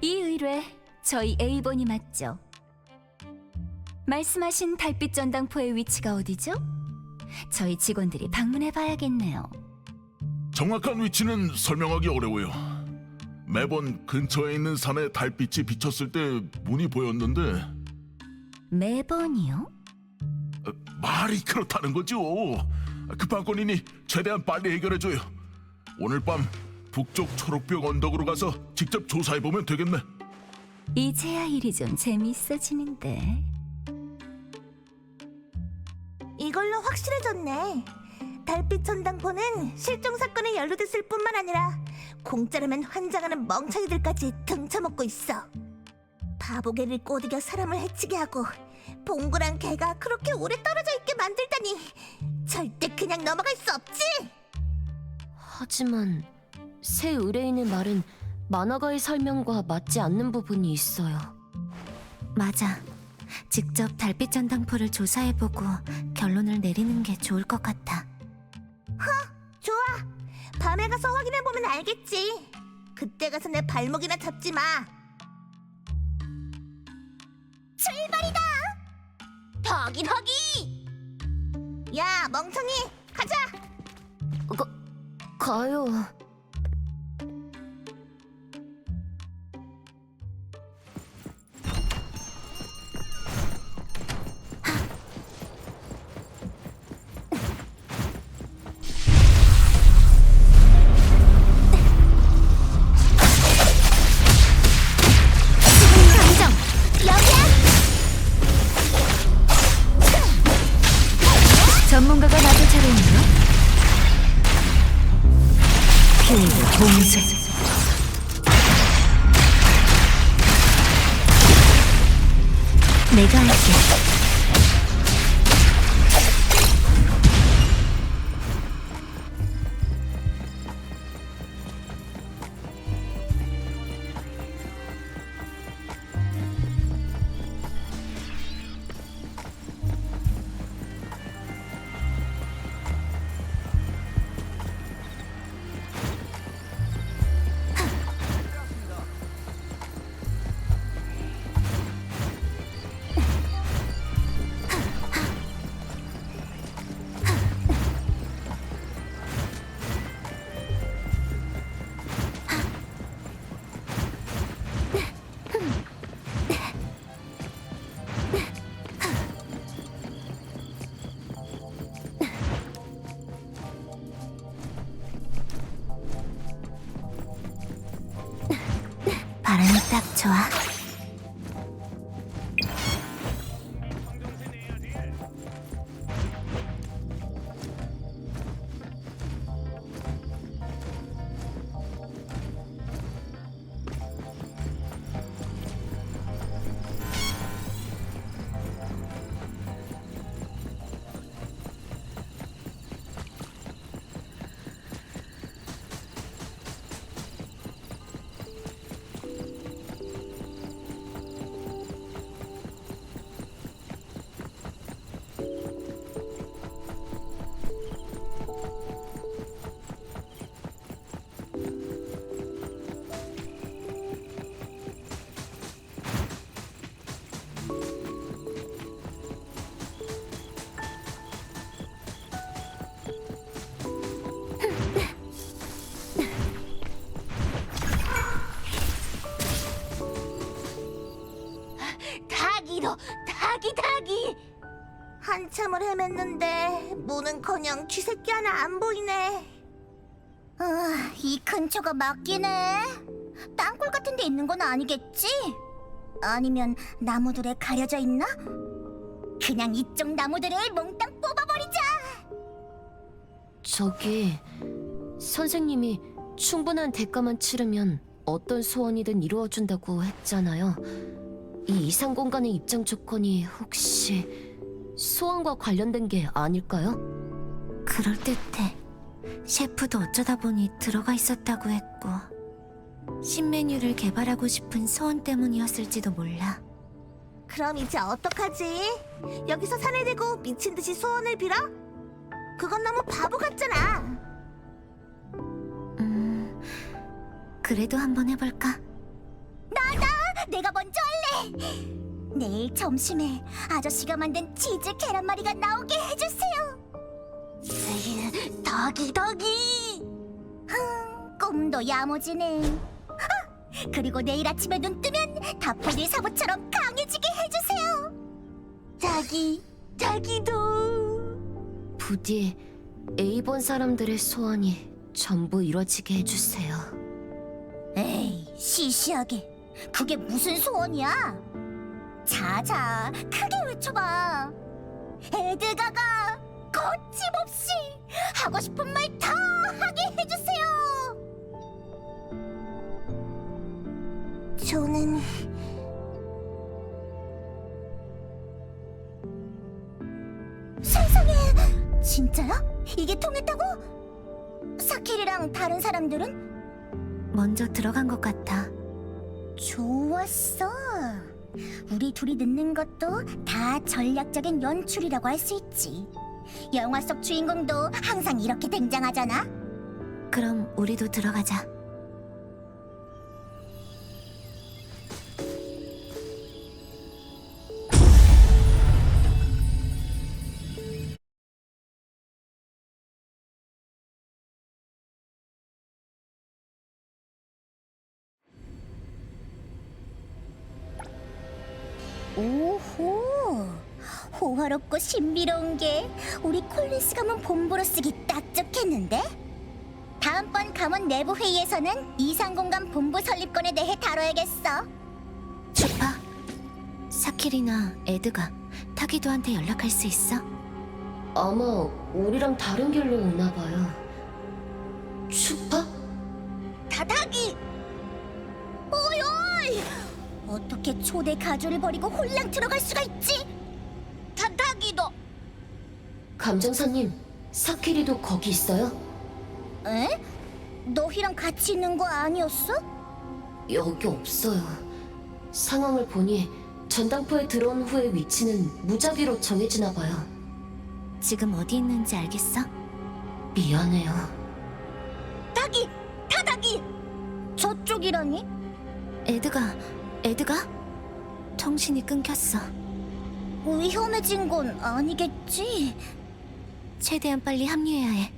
이 의뢰 저희 A번이 맞죠? 말씀하신 달빛 전당포의 위치가 어디죠? 저희 직원들이 방문해 봐야겠네요. 정확한 위치는 설명하기 어려워요. 매번 근처에 있는 산에 달빛이 비쳤을 때 문이 보였는데 매번이요? 말이 그렇다는 거죠. 급한 건이니 최대한 빨리 해결해줘요. 오늘 밤 북쪽 초록벽 언덕으로 가서 직접 조사해보면 되겠네. 이제야 일이 좀 재미있어지는데. 이걸로 확실해졌네. 달빛 전당포는 실종 사건에 연루됐을 뿐만 아니라 공짜라면 환장하는 멍청이들까지 등쳐먹고 있어. 바보개를 꼬드겨 사람을 해치게 하고 봉구랑 개가 그렇게 오래 떨어져 있게 만들다니 절대 그냥 넘어갈 수 없지. 하지만 새 의뢰인의 말은 만화가의 설명과 맞지 않는 부분이 있어요. 맞아. 직접 달빛 전당포를 조사해보고 결론을 내리는 게 좋을 것 같아. 좋아. 밤에 가서 확인해보면 알겠지. 그때 가서 내 발목이나 잡지 마. 출발이다. 덕이. 야, 멍청이, 가자. 가요. 당장 여기야. 전문가가 나설 차례인가? 피해의 봉쇄. 내가 할게. 바람이 딱 좋아. 닭이 한참을 헤맸는데 문은커녕 쥐새끼 하나 안 보이네. 이 근처가 맞긴 해. 땅굴 같은 데 있는 건 아니겠지? 아니면 나무들에 가려져 있나? 그냥 이쪽 나무들을 몽땅 뽑아버리자! 저기 선생님이 충분한 대가만 치르면 어떤 소원이든 이루어준다고 했잖아요. 이 이상 공간의 입장 조건이 혹시 소원과 관련된 게 아닐까요? 그럴듯해. 셰프도 어쩌다 보니 들어가 있었다고 했고 신메뉴를 개발하고 싶은 소원 때문이었을지도 몰라. 그럼 이제 어떡하지? 여기서 산을 대고 미친 듯이 소원을 빌어? 그건 너무 바보 같잖아. 그래도 한번 해볼까? 내가 먼저 할래. 내일 점심에 아저씨가 만든 치즈 계란말이가 나오게 해주세요. 덕이. 꿈도 야무지네. 그리고 내일 아침에 눈 뜨면 다프릴 사부처럼 강해지게 해주세요. 자기도. 부디 A본 사람들의 소원이 전부 이뤄지게 해주세요. 에이, 시시하게. 그게 무슨 소원이야? 자자, 크게 외쳐봐. 에드가가 거침없이 하고 싶은 말 다 하게 해주세요. 저는 세상에, 진짜야? 이게 통했다고? 사키리랑 다른 사람들은? 먼저 들어간 것 같아. 좋았어. 우리 둘이 늦는 것도 다 전략적인 연출이라고 할 수 있지. 영화 속 주인공도 항상 이렇게 등장하잖아. 그럼 우리도 들어가자. 오호, 호화롭고 신비로운 게 우리 콜린스 가문 본부로 쓰기 딱 좋겠는데? 다음번 가문 내부 회의에서는 이상공간 본부 설립권에 대해 다뤄야겠어. 추파, 사키리나 에드가 타기도한테 연락할 수 있어? 아마 우리랑 다른 길로 오나 봐요. 추파? 다다기! 오이! 어떻게 초대 가족을 버리고 홀랑 들어갈 수가 있지? 다다기도! 감정사님, 사키리도 거기 있어요? 에? 너희랑 같이 있는 거 아니었어? 여기 없어요. 상황을 보니 전당포에 들어온 후의 위치는 무작위로 정해지나 봐요. 지금 어디 있는지 알겠어? 미안해요. 다다기! 저쪽이라니? 에드가? 통신이 끊겼어. 위험해진 건 아니겠지? 최대한 빨리 합류해야 해.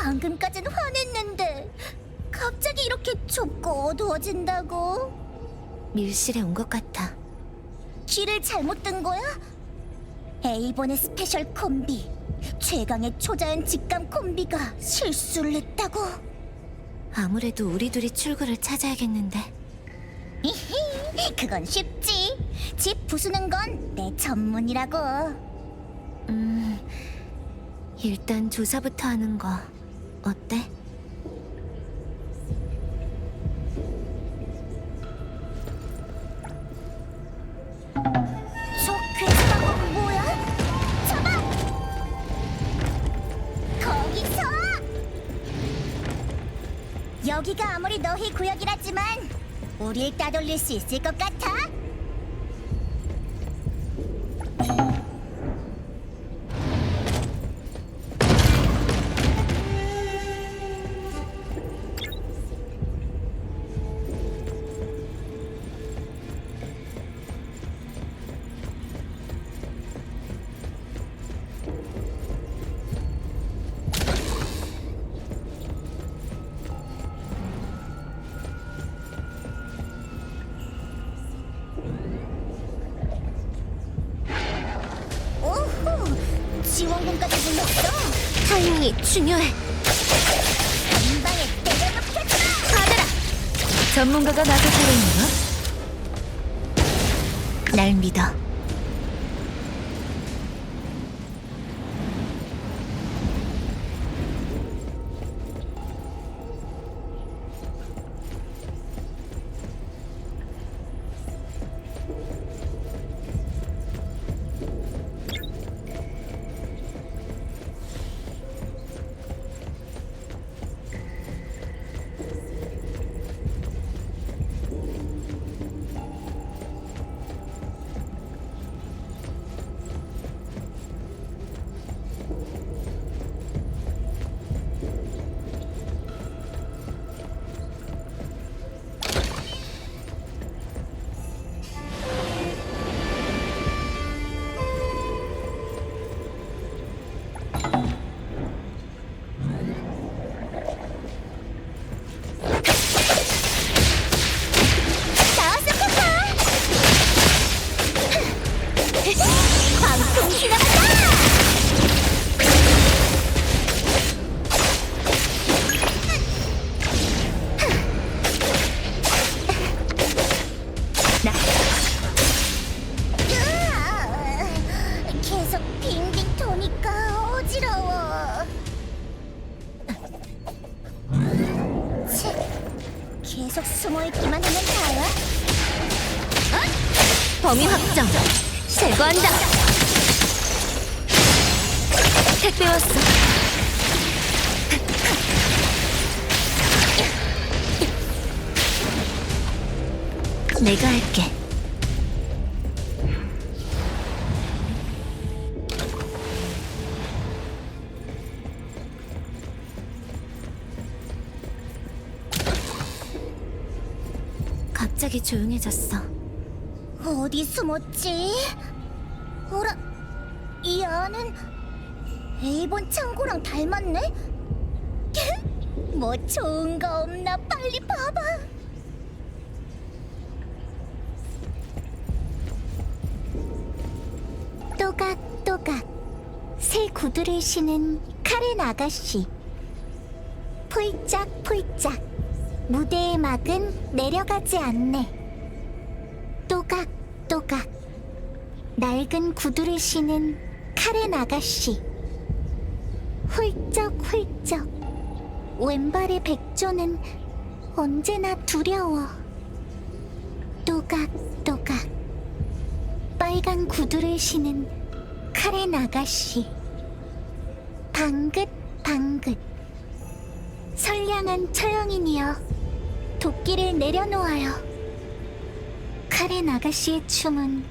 방금까진 환했는데 갑자기 이렇게 좁고 어두워진다고? 밀실에 온 것 같아. 길을 잘못 든 거야? 에이본의 스페셜 콤비, 최강의 초자연 직감 콤비가 실수를 했다고? 아무래도 우리 둘이 출구를 찾아야겠는데. 히히, 그건 쉽지. 집 부수는 건 내 전문이라고. 일단 조사부터 하는 거 어때? 저 괴수한 건 뭐야? 잡아! 거기서! 여기가 아무리 너희 구역이라지만 우릴 따돌릴 수 있을 것 같아? 오호! 지원군까지 불렀어! 타이밍이 중요해. 한 방에 때려눕혀주마! 받아라! 전문가가 나서 차리는 거? 날 믿어. 나왔어, 파파! 방풍 지나간다! 계속 빙빙 도니까 어지러워. 치, 계속 숨어있기만 하면 다야? 범위 확정. 제거한다. 택배 왔어. 내가 할게. 갑자기 조용해졌어. 어디 숨었지? 어라, 이 안은 에이본 창고랑 닮았네? 뭐 좋은 거 없나 빨리 봐봐. 또각또각 새 구두를 신은 카렌 아가씨. 폴짝폴짝 무대의 막은 내려가지 않네. 또각또각 낡은 구두를 신은 카렌 아가씨. 훌쩍훌쩍 왼발의 백조는 언제나 두려워. 또각또각 빨간 구두를 신은 카렌 아가씨. 방긋방긋 선량한 처형이니여 도끼를 내려놓아요. 카렌 아가씨의 춤은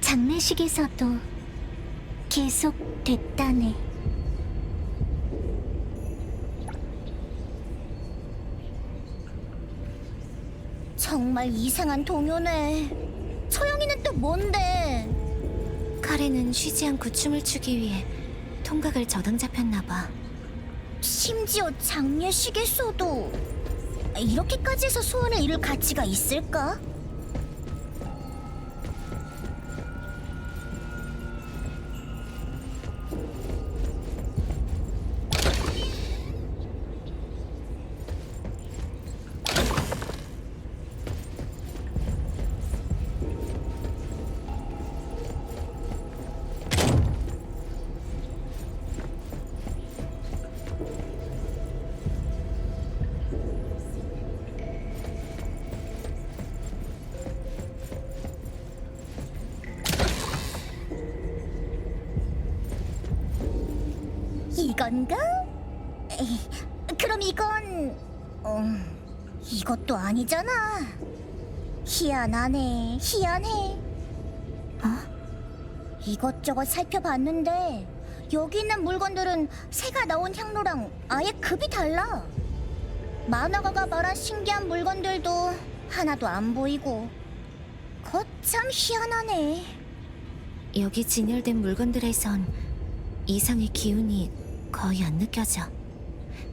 장례식에서도 계속 됐다네. 정말 이상한 동요네. 처형이는 또 뭔데? 카렌은 쉬지 않고 춤을 추기 위해 통각을 저당 잡혔나 봐. 심지어 장례식에서도 이렇게까지 해서 소원을 이룰 가치가 있을까? 이건가? 에이, 그럼 이건... 이것도 아니잖아. 희한하네, 희한해. 이것저것 살펴봤는데 여기 있는 물건들은 새가 나온 향로랑 아예 급이 달라. 만화가가 말한 신기한 물건들도 하나도 안 보이고. 거참 희한하네. 여기 진열된 물건들에선 이상의 기운이 거의 안 느껴져.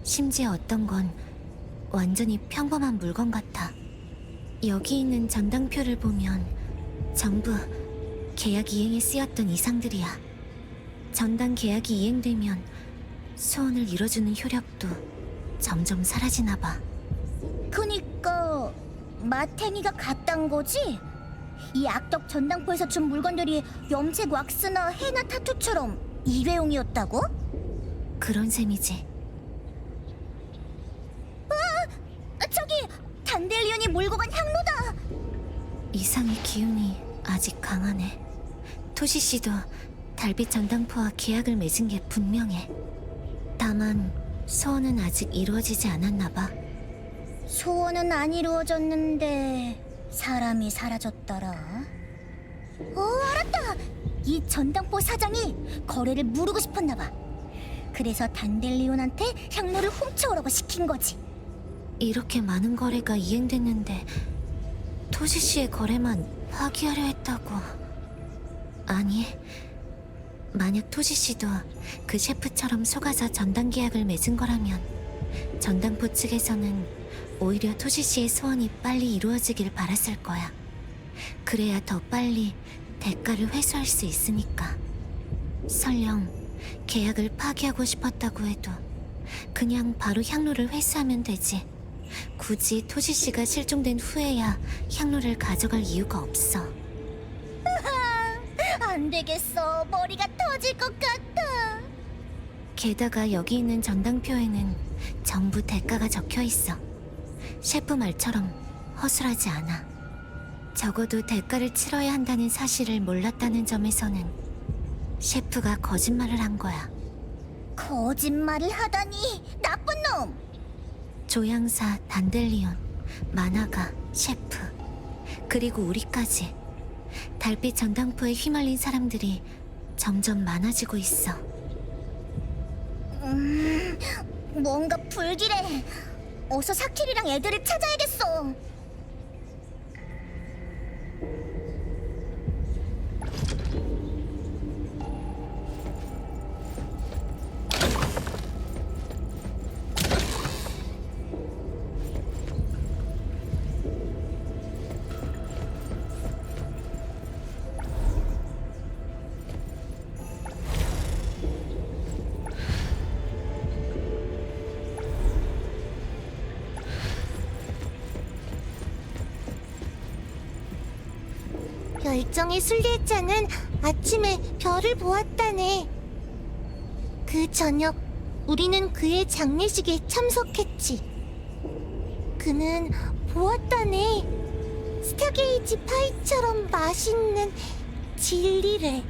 심지어 어떤 건 완전히 평범한 물건 같아. 여기 있는 전당표를 보면 전부 계약 이행에 쓰였던 이상들이야. 전당 계약이 이행되면 소원을 이뤄주는 효력도 점점 사라지나 봐. 그니까 마탱이가 갔단 거지? 이 악덕 전당포에서 준 물건들이 염색 왁스나 해나 타투처럼 일회용이었다고? 그런 셈이지. 저기 단델리온이 몰고 간 향로다. 이상의 기운이 아직 강하네. 토시 씨도 달빛 전당포와 계약을 맺은 게 분명해. 다만 소원은 아직 이루어지지 않았나 봐. 소원은 안 이루어졌는데 사람이 사라졌더라. 알았다. 이 전당포 사장이 거래를 무르고 싶었나 봐. 그래서 단델리온한테 향로를 훔쳐오라고 시킨 거지. 이렇게 많은 거래가 이행됐는데 토시 씨의 거래만 파기하려 했다고. 아니, 만약 토시 씨도 그 셰프처럼 속아서 전당 계약을 맺은 거라면 전당포 측에서는 오히려 토시 씨의 소원이 빨리 이루어지길 바랐을 거야. 그래야 더 빨리 대가를 회수할 수 있으니까. 설령 계약을 파기하고 싶었다고 해도 그냥 바로 향로를 회수하면 되지. 굳이 토시 씨가 실종된 후에야 향로를 가져갈 이유가 없어. 안 되겠어. 머리가 터질 것 같아. 게다가 여기 있는 전당표에는 전부 대가가 적혀 있어. 셰프 말처럼 허술하지 않아. 적어도 대가를 치러야 한다는 사실을 몰랐다는 점에서는 셰프가 거짓말을 한 거야. 거짓말을 하다니. 나쁜 놈. 조향사, 단델리온, 만화가, 셰프, 그리고 우리까지 달빛 전당포에 휘말린 사람들이 점점 많아지고 있어. 뭔가 불길해. 어서 사킬이랑 애들을 찾아야겠어. 열정의 순례자는 아침에 별을 보았다네. 그 저녁 우리는 그의 장례식에 참석했지. 그는 보았다네. 스타게이지 파이처럼 맛있는 진리를.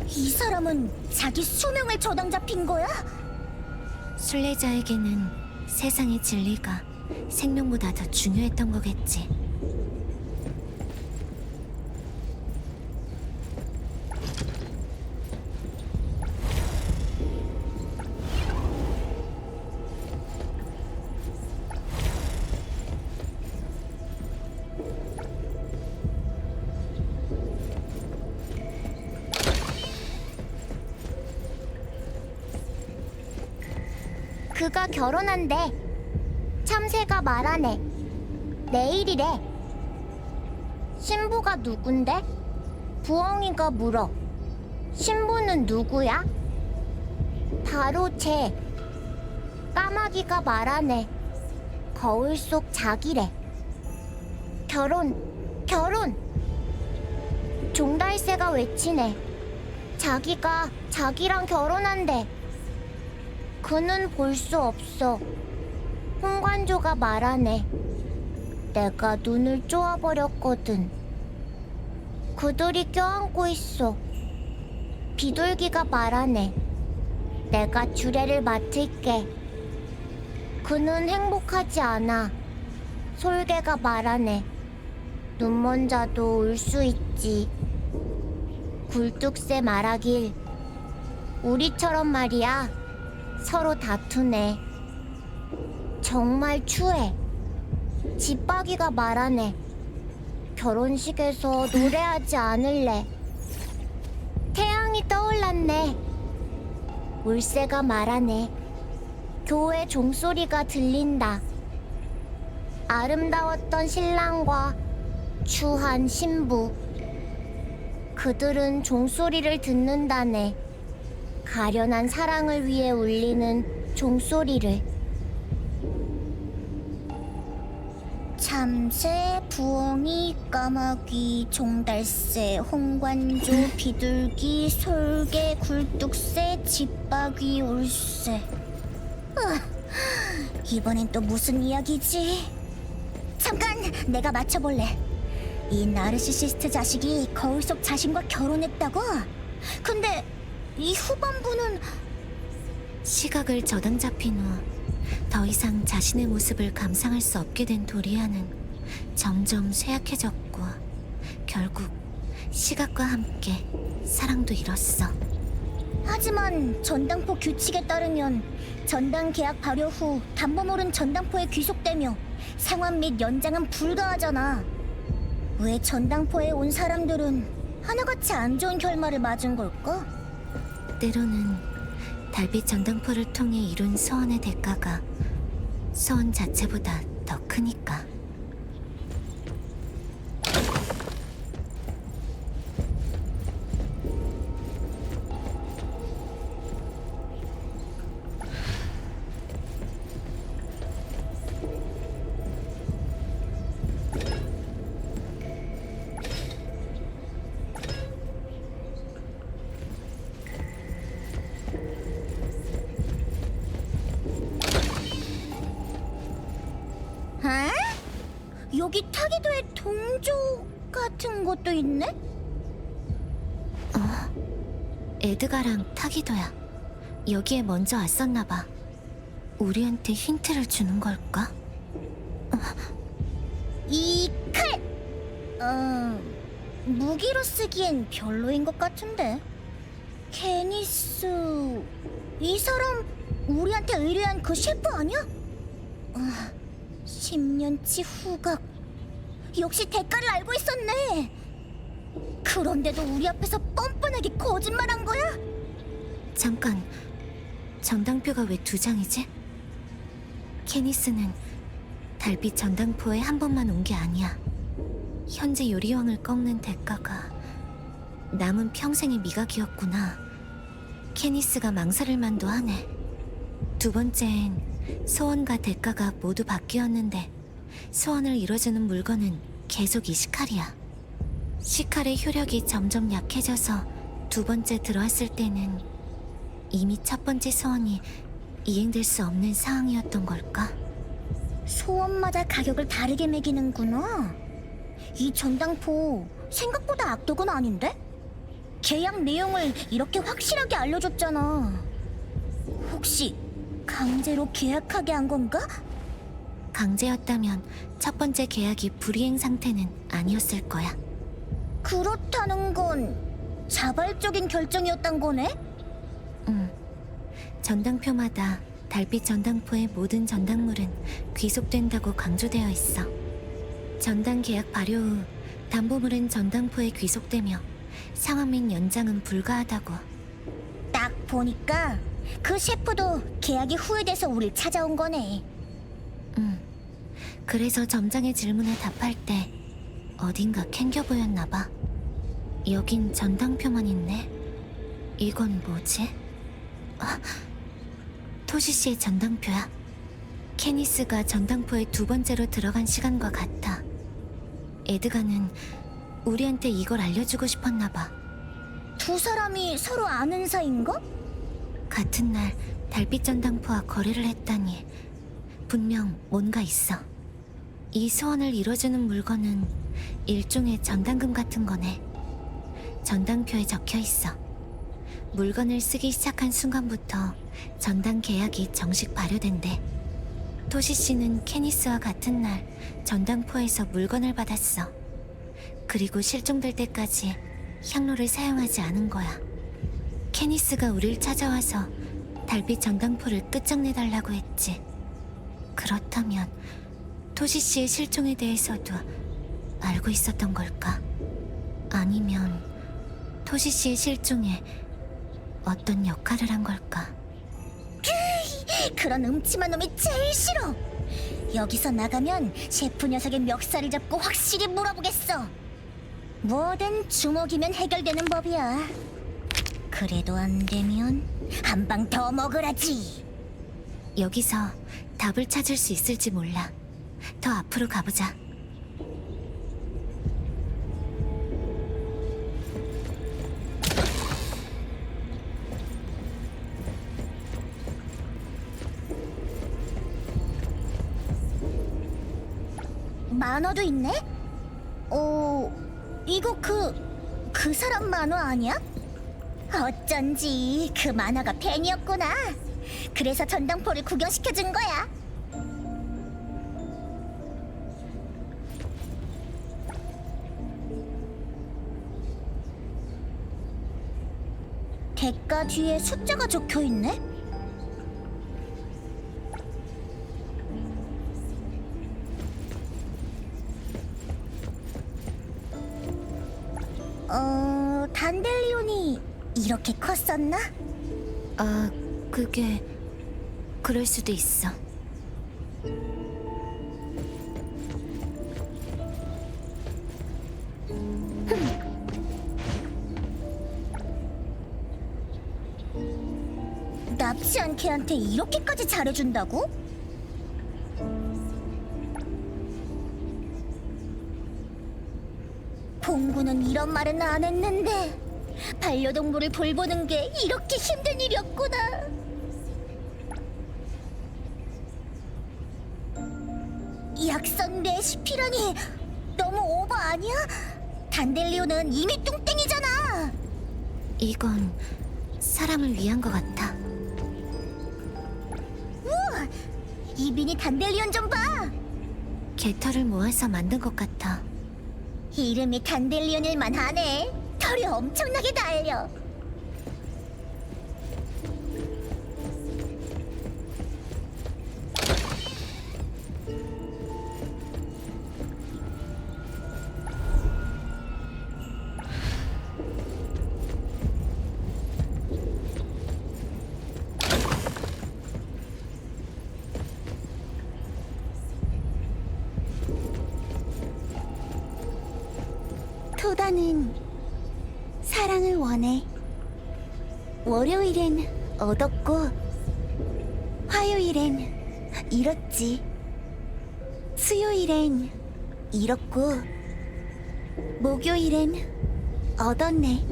이 사람은 자기 수명을 저당 잡힌 거야? 순례자에게는 세상의 진리가 생명보다 더 중요했던 거겠지. 그가 결혼한대. 참새가 말하네. 내일이래. 신부가 누군데? 부엉이가 물어. 신부는 누구야? 바로 쟤. 까마귀가 말하네. 거울 속 자기래. 결혼. 종달새가 외치네. 자기가 자기랑 결혼한대. 그는 볼 수 없어. 홍관조가 말하네. 내가 눈을 쪼아버렸거든. 그들이 껴안고 있어. 비둘기가 말하네. 내가 주례를 맡을게. 그는 행복하지 않아. 솔개가 말하네. 눈먼 자도 울 수 있지. 굴뚝새 말하길. 우리처럼 말이야. 서로 다투네. 정말 추해. 집박이가 말하네. 결혼식에서 노래하지 않을래. 태양이 떠올랐네. 물새가 말하네. 교회 종소리가 들린다. 아름다웠던 신랑과 추한 신부. 그들은 종소리를 듣는다네. 가련한 사랑을 위해 울리는 종소리를. 참새, 부엉이, 까마귀, 종달새, 홍관조, 비둘기, 솔개, 굴뚝새, 집박이, 울새. 이번엔 또 무슨 이야기지? 잠깐! 내가 맞춰볼래. 이 나르시시스트 자식이 거울 속 자신과 결혼했다고? 근데 이 후반부는... 시각을 저당 잡힌 후 더 이상 자신의 모습을 감상할 수 없게 된 도리아는 점점 쇠약해졌고 결국 시각과 함께 사랑도 잃었어. 하지만 전당포 규칙에 따르면 전당 계약 발효 후 담보물은 전당포에 귀속되며 상환 및 연장은 불가하잖아. 왜 전당포에 온 사람들은 하나같이 안 좋은 결말을 맞은 걸까? 때로는 달빛 전당포를 통해 이룬 소원의 대가가 소원 자체보다 더 크니까. 여기 타기도의 동조 같은 것도 있네? 에드가랑 타기도야. 여기에 먼저 왔었나봐. 우리한테 힌트를 주는 걸까? 이 칼! 무기로 쓰기엔 별로인 것 같은데. 케니스... 이 사람 우리한테 의뢰한 그 셰프 아니야? 10년치 후각. 역시 대가를 알고 있었네. 그런데도 우리 앞에서 뻔뻔하게 거짓말한 거야? 잠깐, 전당표가 왜 2장이지? 케니스는 달빛 전당포에 한 번만 온 게 아니야. 현재 요리왕을 꺾는 대가가 남은 평생의 미각이었구나. 케니스가 망설일 만도 하네. 2번째엔 소원과 대가가 모두 바뀌었는데 소원을 이뤄주는 물건은 계속 이 시칼이야. 시칼의 효력이 점점 약해져서 2번째 들어왔을 때는 이미 첫 번째 소원이 이행될 수 없는 상황이었던 걸까? 소원마다 가격을 다르게 매기는구나. 이 전당포 생각보다 악덕은 아닌데? 계약 내용을 이렇게 확실하게 알려줬잖아. 혹시 강제로 계약하게 한 건가? 강제였다면 첫 번째 계약이 불이행 상태는 아니었을 거야. 그렇다는 건 자발적인 결정이었단 거네? 전당표마다 달빛 전당포의 모든 전당물은 귀속된다고 강조되어 있어. 전당 계약 발효 후 담보물은 전당포에 귀속되며 상환 및 연장은 불가하다고. 딱 보니까 그 셰프도 계약이 후회돼서 우릴 찾아온 거네. 그래서 점장의 질문에 답할 때 어딘가 캥겨 보였나 봐. 여긴 전당표만 있네. 이건 뭐지? 아, 토시 씨의 전당표야. 케니스가 전당포에 두 번째로 들어간 시간과 같아. 에드가는 우리한테 이걸 알려주고 싶었나 봐. 두 사람이 서로 아는 사이인가? 같은 날 달빛 전당포와 거래를 했다니 분명 뭔가 있어. 이 소원을 이뤄주는 물건은 일종의 전당금 같은 거네. 전당표에 적혀 있어. 물건을 쓰기 시작한 순간부터 전당 계약이 정식 발효된대. 토시 씨는 케니스와 같은 날 전당포에서 물건을 받았어. 그리고 실종될 때까지 향로를 사용하지 않은 거야. 케니스가 우릴 찾아와서 달빛 전당포를 끝장내달라고 했지. 그렇다면 토시 씨의 실종에 대해서도 알고 있었던 걸까? 아니면 토시 씨의 실종에 어떤 역할을 한 걸까? 그런 음침한 놈이 제일 싫어. 여기서 나가면 셰프 녀석의 멱살을 잡고 확실히 물어보겠어. 뭐든 주먹이면 해결되는 법이야. 그래도 안 되면 한 방 더 먹으라지. 여기서 답을 찾을 수 있을지 몰라. 더 앞으로 가보자. 만화도 있네? 이거 그 사람 만화 아니야? 어쩐지 그 만화가 팬이었구나. 그래서 전당포를 구경시켜준 거야. 대가 뒤에 숫자가 적혀있네? 단델리온이 이렇게 컸었나? 아, 그게 그럴 수도 있어. 납치한 걔한테 이렇게까지 잘해준다고? 봉구는 이런 말은 안 했는데 반려동물을 돌보는 게 이렇게 힘든 일이었구나. 약선 레시피라니 너무 오버 아니야? 단델리오는 이미 뚱땡이잖아. 이건 사람을 위한 것 같아. 우와! 이빈이 단델리온 좀 봐! 개털을 모아서 만든 것 같아. 이름이 단델리온일만 하네. 털이 엄청나게 달려. 토다는 사랑을 원해. 월요일엔 얻었고 화요일엔 잃었지. 수요일엔 잃었고 목요일엔 얻었네.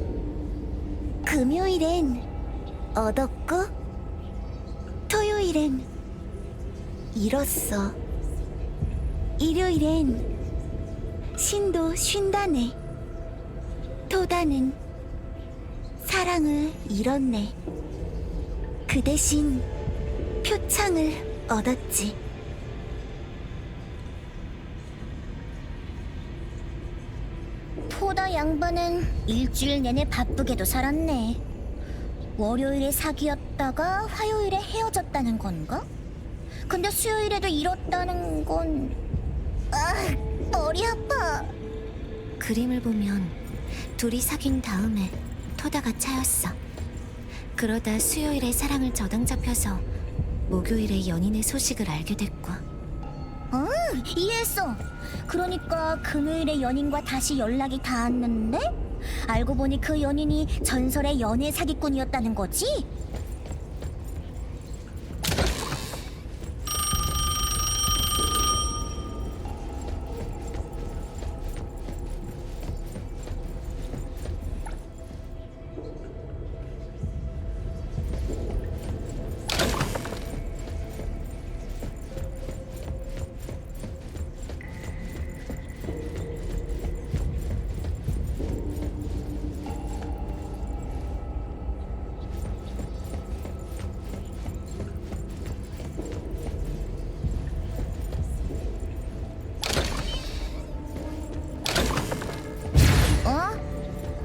금요일엔 얻었고 토요일엔 잃었어. 일요일엔 신도 쉰다네. 토다는 사랑을 잃었네. 그 대신 표창을 얻었지. 토다 양반은 일주일 내내 바쁘게도 살았네. 월요일에 사귀었다가 화요일에 헤어졌다는 건가? 근데 수요일에도 잃었다는 건... 머리 아파. 그림을 보면 둘이 사귄 다음에 토다가 차였어. 그러다 수요일에 사랑을 저당 잡혀서 목요일에 연인의 소식을 알게 됐고. 이해했어. 그러니까 금요일에 연인과 다시 연락이 닿았는데 알고 보니 그 연인이 전설의 연애 사기꾼이었다는 거지?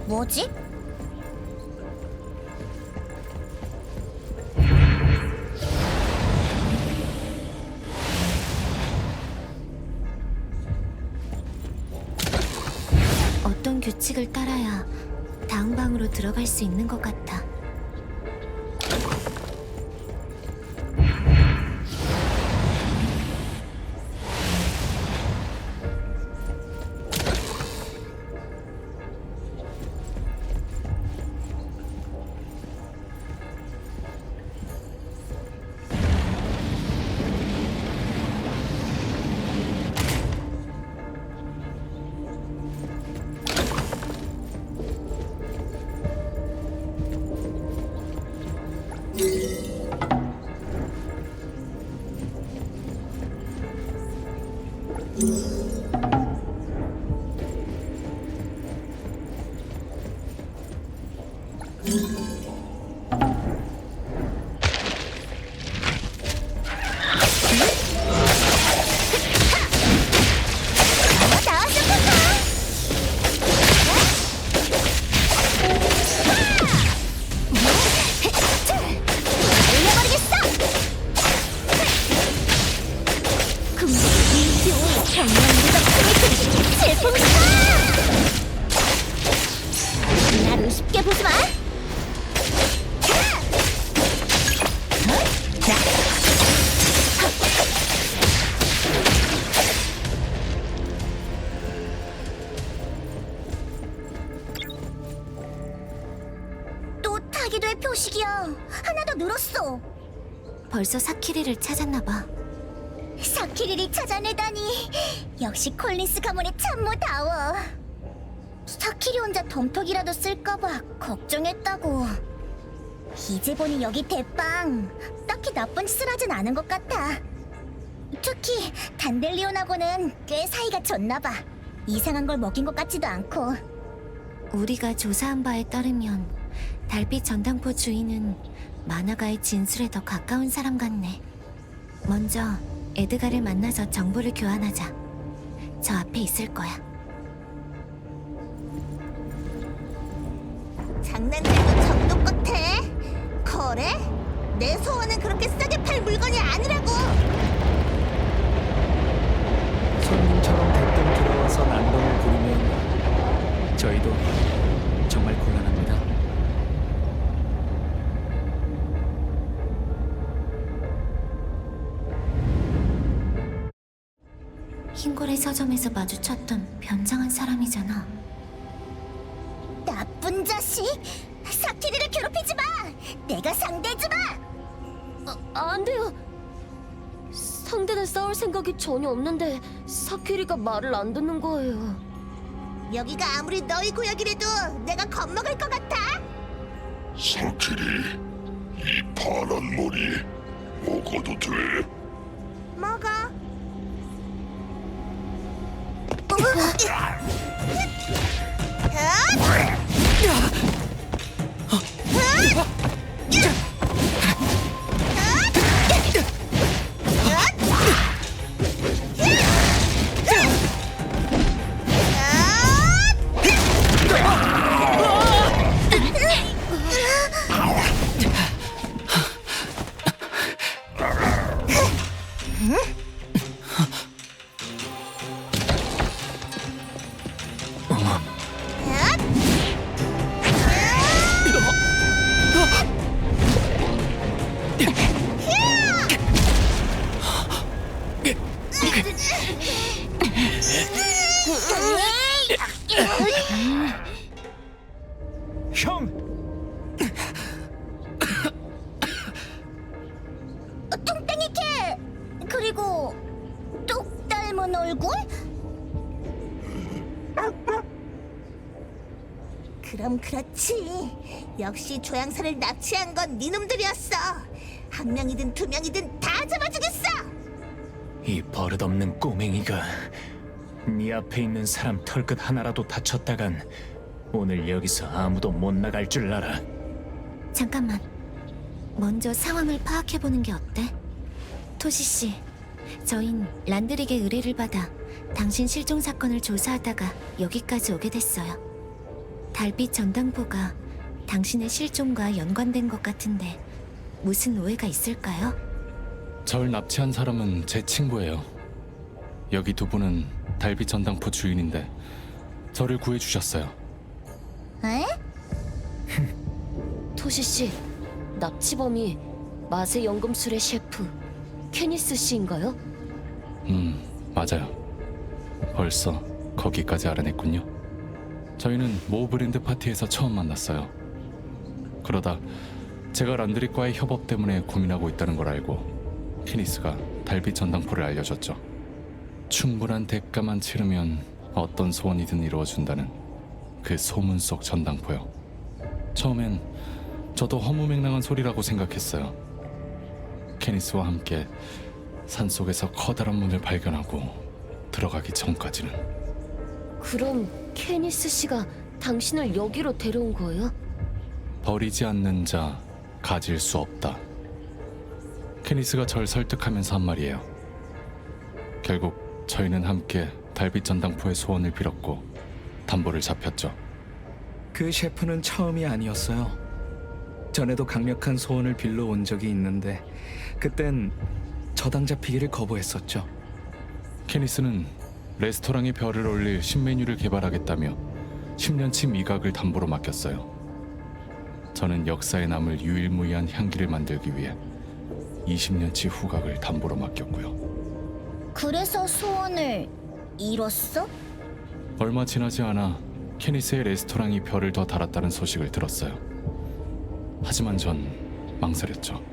뭐지? 어떤 규칙을 따라야 다음 방으로 들어갈 수 있는 것 같아. 나를 쉽게 보지 마. 또 타기도의 표식이야. 하나 더 늘었어. 벌써 사키리를 찾았나 봐. 사키리를 찾아내다니. 역시 콜린스 가문의 참모다워. 사키리 혼자 덤터기라도 쓸까봐 걱정했다고. 이제 보니 여기 대빵 딱히 나쁜 짓을 하진 않은 것 같아. 특히 단델리온하고는 꽤 사이가 좋나봐. 이상한 걸 먹인 것 같지도 않고. 우리가 조사한 바에 따르면 달빛 전당포 주인은 마나가의 진술에 더 가까운 사람 같네. 먼저 에드가를 만나서 정보를 교환하자. 저 앞에 있을 거야. 장난질도 정도 같아. 거래? 내 소원은 그렇게 싸게 팔 물건이 아니라고. 손님처럼 대뜸 들어와서 난동을 부리면 저희도 정말 곤란합니다. 흰고래 서점에서 마주쳤던 변장한 사람이잖아. 나쁜 자식! 사키리를 괴롭히지 마! 내가 상대해지 마! 안 돼요. 상대는 싸울 생각이 전혀 없는데 사키리가 말을 안 듣는 거예요. 여기가 아무리 너희 구역이라도 내가 겁먹을 것 같아? 사키리, 이 파란 머리 먹어도 돼? 먹어. 그렇지. 역시 조향사를 납치한 건 니놈들이었어. 한 명이든 두 명이든 다 잡아주겠어. 이 버릇없는 꼬맹이가 네 앞에 있는 사람 털끝 하나라도 다쳤다간 오늘 여기서 아무도 못 나갈 줄 알아. 잠깐만. 먼저 상황을 파악해보는 게 어때? 토시 씨, 저흰 란드릭의 의뢰를 받아 당신 실종 사건을 조사하다가 여기까지 오게 됐어요. 달빛 전당포가 당신의 실종과 연관된 것 같은데 무슨 오해가 있을까요? 절 납치한 사람은 제 친구예요. 여기 두 분은 달빛 전당포 주인인데 저를 구해주셨어요. 에? 토시 씨, 납치범이 맛의 연금술의 셰프 케니스 씨인가요? 맞아요. 벌써 거기까지 알아냈군요. 저희는 모 브랜드 파티에서 처음 만났어요. 그러다 제가 란드릭과의 협업 때문에 고민하고 있다는 걸 알고 케니스가 달빛 전당포를 알려줬죠. 충분한 대가만 치르면 어떤 소원이든 이루어준다는 그 소문 속 전당포요. 처음엔 저도 허무맹랑한 소리라고 생각했어요. 케니스와 함께 산속에서 커다란 문을 발견하고 들어가기 전까지는. 그럼 케니스 씨가 당신을 여기로 데려온 거예요? 버리지 않는 자 가질 수 없다. 케니스가 절 설득하면서 한 말이에요. 결국 저희는 함께 달빛 전당포의 소원을 빌었고 담보를 잡혔죠. 그 셰프는 처음이 아니었어요. 전에도 강력한 소원을 빌러 온 적이 있는데 그땐 저당 잡히기를 거부했었죠. 케니스는 레스토랑에 별을 올릴 신메뉴를 개발하겠다며 10년치 미각을 담보로 맡겼어요. 저는 역사에 남을 유일무이한 향기를 만들기 위해 20년치 후각을 담보로 맡겼고요. 그래서 소원을 이뤘어? 얼마 지나지 않아 케니스의 레스토랑이 별을 더 달았다는 소식을 들었어요. 하지만 전 망설였죠.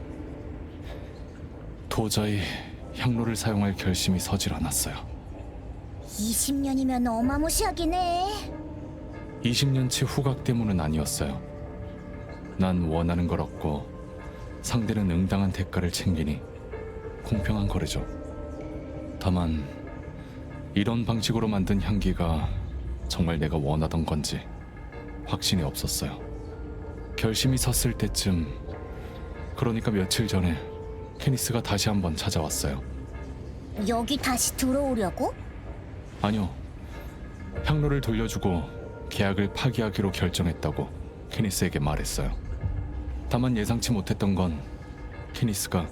도저히 향로를 사용할 결심이 서질 않았어요. 20년이면 어마무시하긴 해. 20년치 후각 때문은 아니었어요. 난 원하는 걸 얻고 상대는 응당한 대가를 챙기니 공평한 거래죠. 다만 이런 방식으로 만든 향기가 정말 내가 원하던 건지 확신이 없었어요. 결심이 섰을 때쯤, 그러니까 며칠 전에 케니스가 다시 한번 찾아왔어요. 여기 다시 들어오려고? 아니요. 향로를 돌려주고 계약을 파기하기로 결정했다고 케니스에게 말했어요. 다만 예상치 못했던 건 케니스가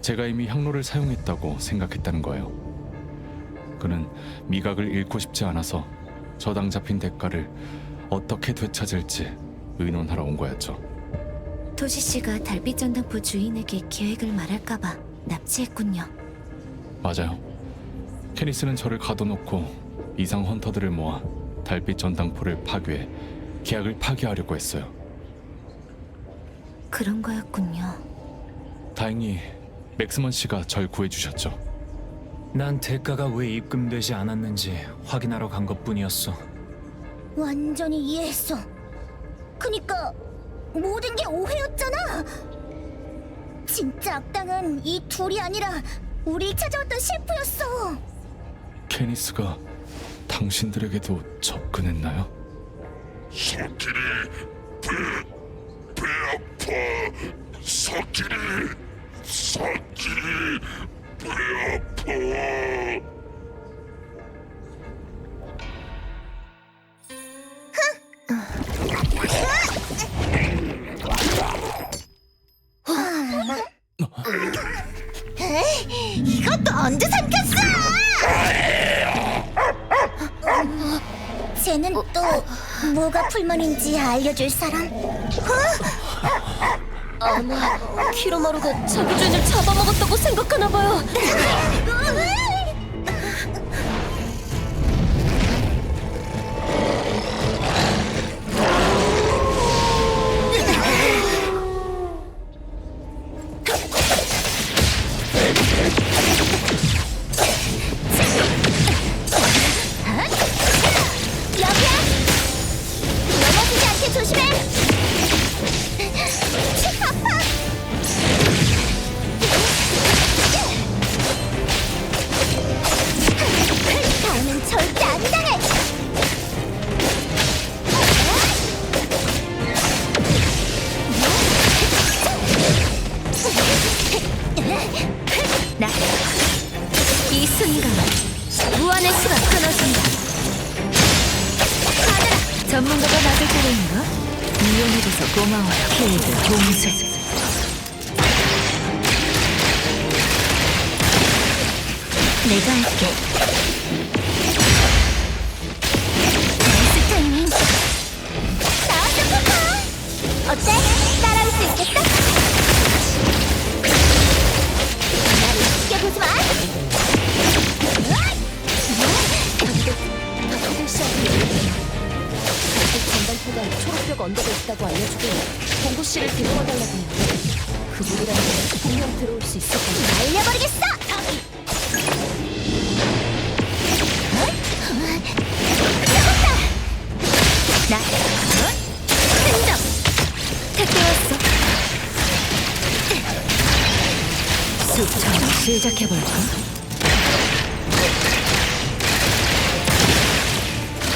제가 이미 향로를 사용했다고 생각했다는 거예요. 그는 미각을 잃고 싶지 않아서 저당 잡힌 대가를 어떻게 되찾을지 의논하러 온 거였죠. 토시 씨가 달빛 전당포 주인에게 계획을 말할까봐 납치했군요. 맞아요. 케니스는 저를 가둬놓고 이상 헌터들을 모아 달빛 전당포를 파괴해 계약을 파기하려고 했어요. 그런 거였군요. 다행히 맥스먼 씨가 절 구해주셨죠. 난 대가가 왜 입금되지 않았는지 확인하러 간 것뿐이었어. 완전히 이해했어. 그니까 모든 게 오해였잖아. 진짜 악당은 이 둘이 아니라 우리 찾아왔던 셰프였어. 케니스가 당신들에게도 접근했나요? 석길이 배 아파. 석길이 배 아파. 이것도 언제 삼켰어? 쟤는 또 뭐가 불만인지 알려줄 사람? 아마 키로마루가 자기 주인을 잡아먹었다고 생각하나 봐요. 여기야! 넘어지지 않게 고마워요. 필드 동수. 내가 할게. 나이스 타이밍. 나왔어, 포카. 어때? 따라올 수 있겠어? 나를 죽여보지 마. 전방포가 초록벽 언덕에 있다고 알려주고 봉구 씨를 데려와달라고 해요. 그분이라면 분명 들어올 수 있을 거예요. 날려버리겠어. 나 흥정 택배 왔어. 숲처럼 시작해볼까?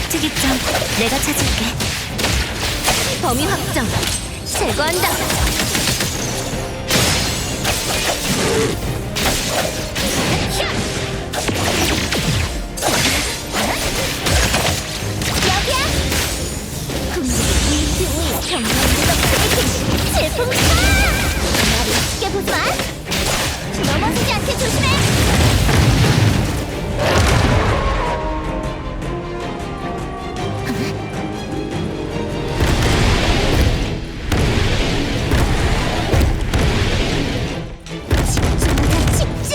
특이점 내가 찾을게. 범위 확정 제거한다. 여기야. 국민의 이등이 경험보다 크게 질풍차. 나를 쉽게 보지 마. 넘어지지 않게 조심해. 집중!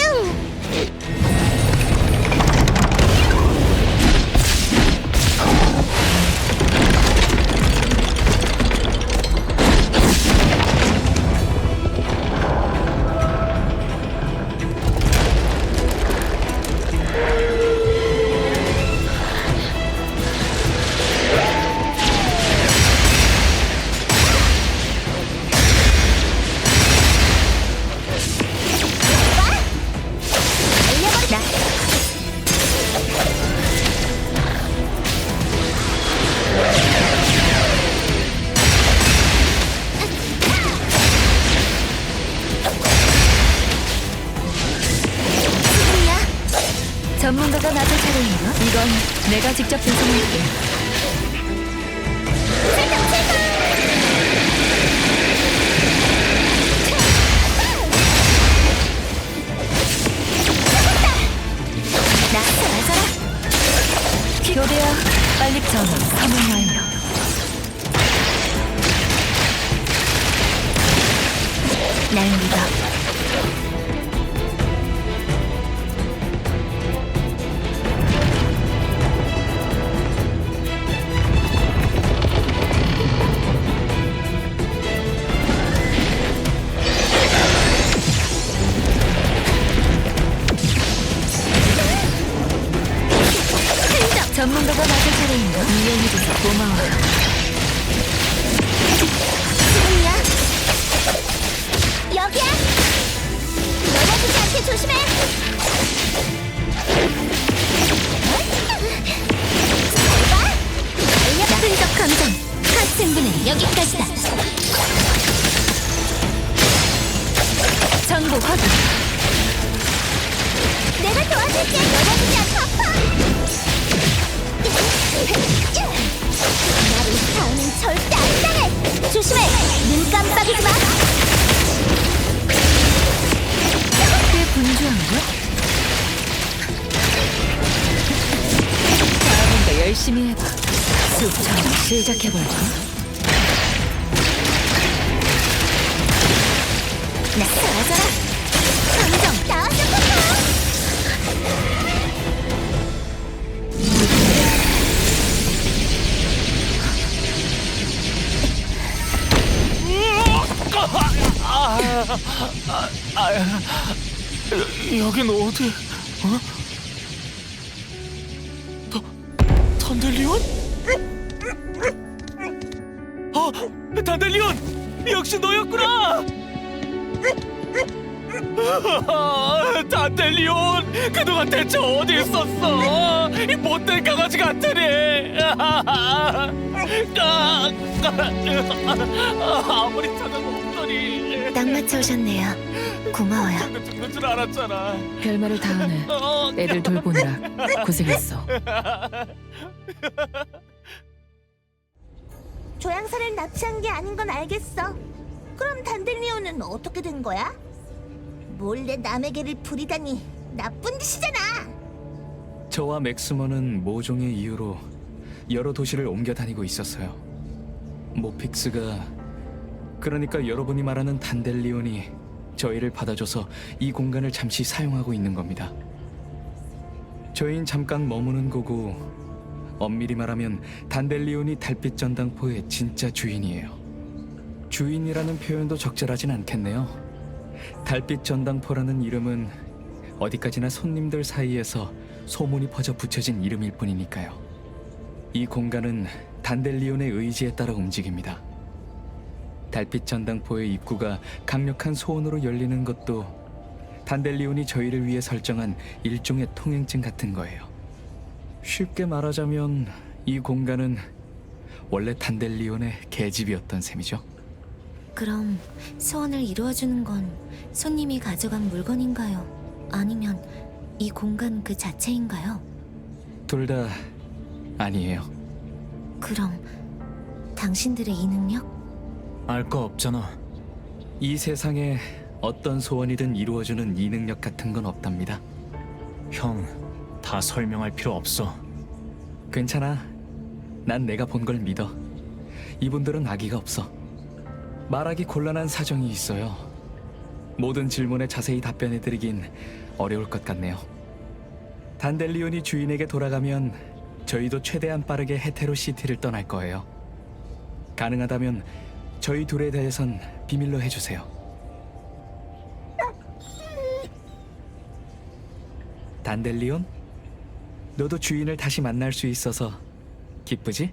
전문가가 나설 차례인가? 이건 내가 직접 배송할게. 나 사라져라. 교대야, 빨리 전원 사문 완료. 날 믿어. 전문가가 나설 차례인가? 이해해줘서 고마워요. 지금이야. 여기야. 넘어지지 않게 조심해. 잘 봐. 나쁜 감정. 승부는 여기까지다. 정보 확인. 내가 도와줄게. 넘어지지 않고 아파. 나를 다음엔 절대 안 당해. 조심해. 눈 깜빡이지 마. 꽤 분주한가? 다음엔 더 열심히 해봐. 숲처럼 시작해볼까? 나 사라져라. 감정 나왔어, 포카. 여긴 어디? 단델리온? 단델리온! 역시 너였구나! 단델리온! 그동안 대체 어디 있었어? 이 못된 강아지 같으니! 아무리 찾아도 없더니 딱 맞춰 오셨네요. 고마워요. 죽는 줄 알았잖아. 별말을 다 하네. 애들 돌보느라 고생했어. 조향사를 납치한 게 아닌 건 알겠어. 그럼 단델리온은 어떻게 된 거야? 몰래 남의 개를 부리다니 나쁜 짓이잖아. 저와 맥스먼은 모종의 이유로 여러 도시를 옮겨 다니고 있었어요. 모픽스가, 그러니까 여러분이 말하는 단델리온이 저희를 받아줘서 이 공간을 잠시 사용하고 있는 겁니다. 저희는 잠깐 머무는 거고, 엄밀히 말하면 단델리온이 달빛 전당포의 진짜 주인이에요. 주인이라는 표현도 적절하진 않겠네요. 달빛 전당포라는 이름은 어디까지나 손님들 사이에서 소문이 퍼져 붙여진 이름일 뿐이니까요. 이 공간은 단델리온의 의지에 따라 움직입니다. 달빛 전당포의 입구가 강력한 소원으로 열리는 것도 단델리온이 저희를 위해 설정한 일종의 통행증 같은 거예요. 쉽게 말하자면 이 공간은 원래 단델리온의 계집이었던 셈이죠. 그럼 소원을 이루어주는 건 손님이 가져간 물건인가요? 아니면 이 공간 그 자체인가요? 둘 다 아니에요. 그럼 당신들의 이 능력? 알 거 없잖아. 이 세상에 어떤 소원이든 이루어주는 이 능력 같은 건 없답니다. 형, 다 설명할 필요 없어. 괜찮아. 난 내가 본 걸 믿어. 이분들은 악의가 없어. 말하기 곤란한 사정이 있어요. 모든 질문에 자세히 답변해드리긴 어려울 것 같네요. 단델리온이 주인에게 돌아가면 저희도 최대한 빠르게 헤테로시티를 떠날 거예요. 가능하다면 저희 둘에 대해선 비밀로 해주세요. 단델리온? 너도 주인을 다시 만날 수 있어서 기쁘지?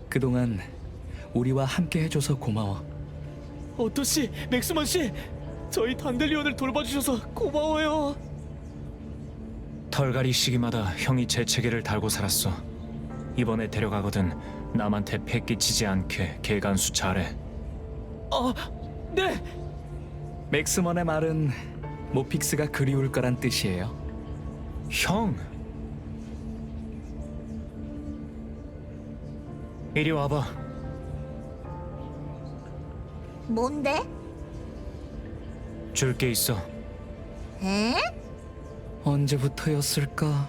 그동안 우리와 함께 해줘서 고마워. 오토 씨, 맥스먼 씨, 저희 단델리온을 돌봐주셔서 고마워요. 털갈이 시기마다 형이 제 체계를 달고 살았어. 이번에 데려가거든 남한테 패 끼치지 않게 개간수 잘해. 네. 맥스먼의 말은 모픽스가 그리울 거란 뜻이에요. 형! 이리 와봐. 뭔데? 줄 게 있어. 에? 언제부터였을까?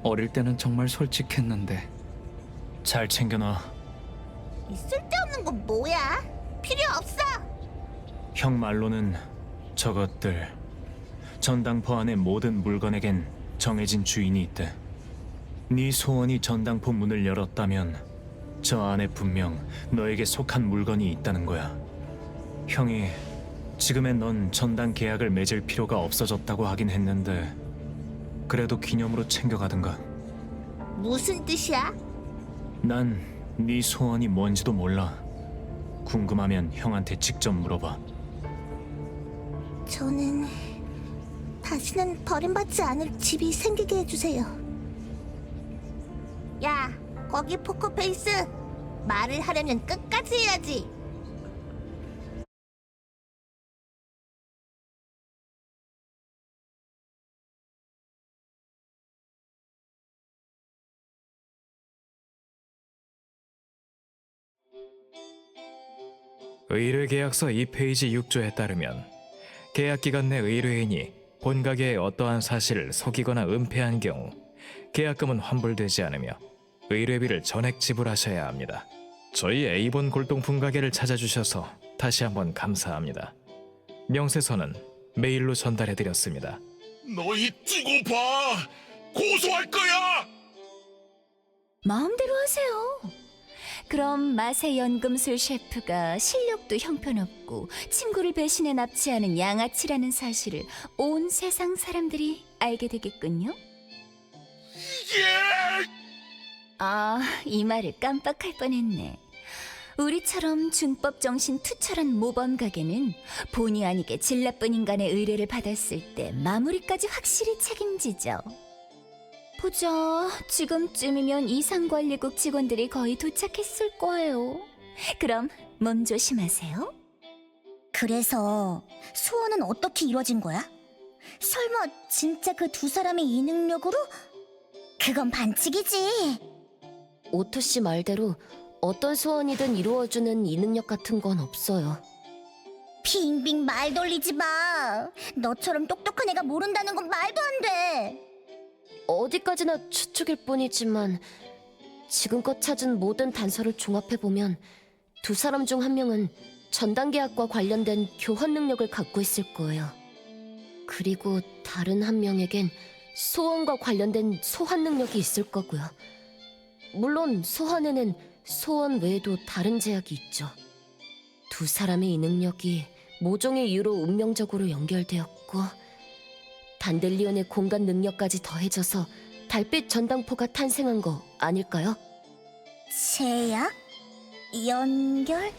어릴 때는 정말 솔직했는데. 잘 챙겨놔. 이 쓸데없는 건 뭐야? 필요 없어. 형 말로는 저것들 전당포 안의 모든 물건에겐 정해진 주인이 있대. 네 소원이 전당포 문을 열었다면 저 안에 분명 너에게 속한 물건이 있다는 거야. 형이 지금의 넌 전당 계약을 맺을 필요가 없어졌다고 하긴 했는데 그래도 기념으로 챙겨가든가. 무슨 뜻이야? 난 네 소원이 뭔지도 몰라. 궁금하면 형한테 직접 물어봐. 저는 다시는 버림받지 않을 집이 생기게 해주세요. 야, 거기 포커페이스. 말을 하려면 끝까지 해야지. 의뢰 계약서 2페이지 6조에 따르면 계약 기간 내 의뢰인이 본 가게의 어떠한 사실을 속이거나 은폐한 경우 계약금은 환불되지 않으며 의뢰비를 전액 지불하셔야 합니다. 저희 A본 골동품 가게를 찾아주셔서 다시 한번 감사합니다. 명세서는 메일로 전달해드렸습니다. 너희 두고 봐. 고소할 거야. 마음대로 하세요. 그럼 맛의 연금술 셰프가 실력도 형편없고 친구를 배신해 납치하는 양아치라는 사실을 온 세상 사람들이 알게 되겠군요. 예! 아, 이 말을 깜빡할 뻔했네. 우리처럼 준법 정신 투철한 모범 가게는 본의 아니게 질 나쁜 인간의 의뢰를 받았을 때 마무리까지 확실히 책임지죠. 보자, 지금쯤이면 이상관리국 직원들이 거의 도착했을 거예요. 그럼 몸 조심하세요. 그래서 소원은 어떻게 이루어진 거야? 설마 진짜 그 두 사람의 이 능력으로? 그건 반칙이지. 오토 씨 말대로 어떤 소원이든 이루어주는 이 능력 같은 건 없어요. 빙빙 말 돌리지 마. 너처럼 똑똑한 애가 모른다는 건 말도 안 돼. 어디까지나 추측일 뿐이지만 지금껏 찾은 모든 단서를 종합해보면 두 사람 중 한 명은 전단계학과 관련된 교환 능력을 갖고 있을 거예요. 그리고 다른 한 명에겐 소원과 관련된 소환 능력이 있을 거고요. 물론 소환에는 소원 외에도 다른 제약이 있죠. 두 사람의 이 능력이 모종의 이유로 운명적으로 연결되었고 단델리온의 공간 능력까지 더해져서 달빛 전당포가 탄생한 거 아닐까요? 제약? 연결?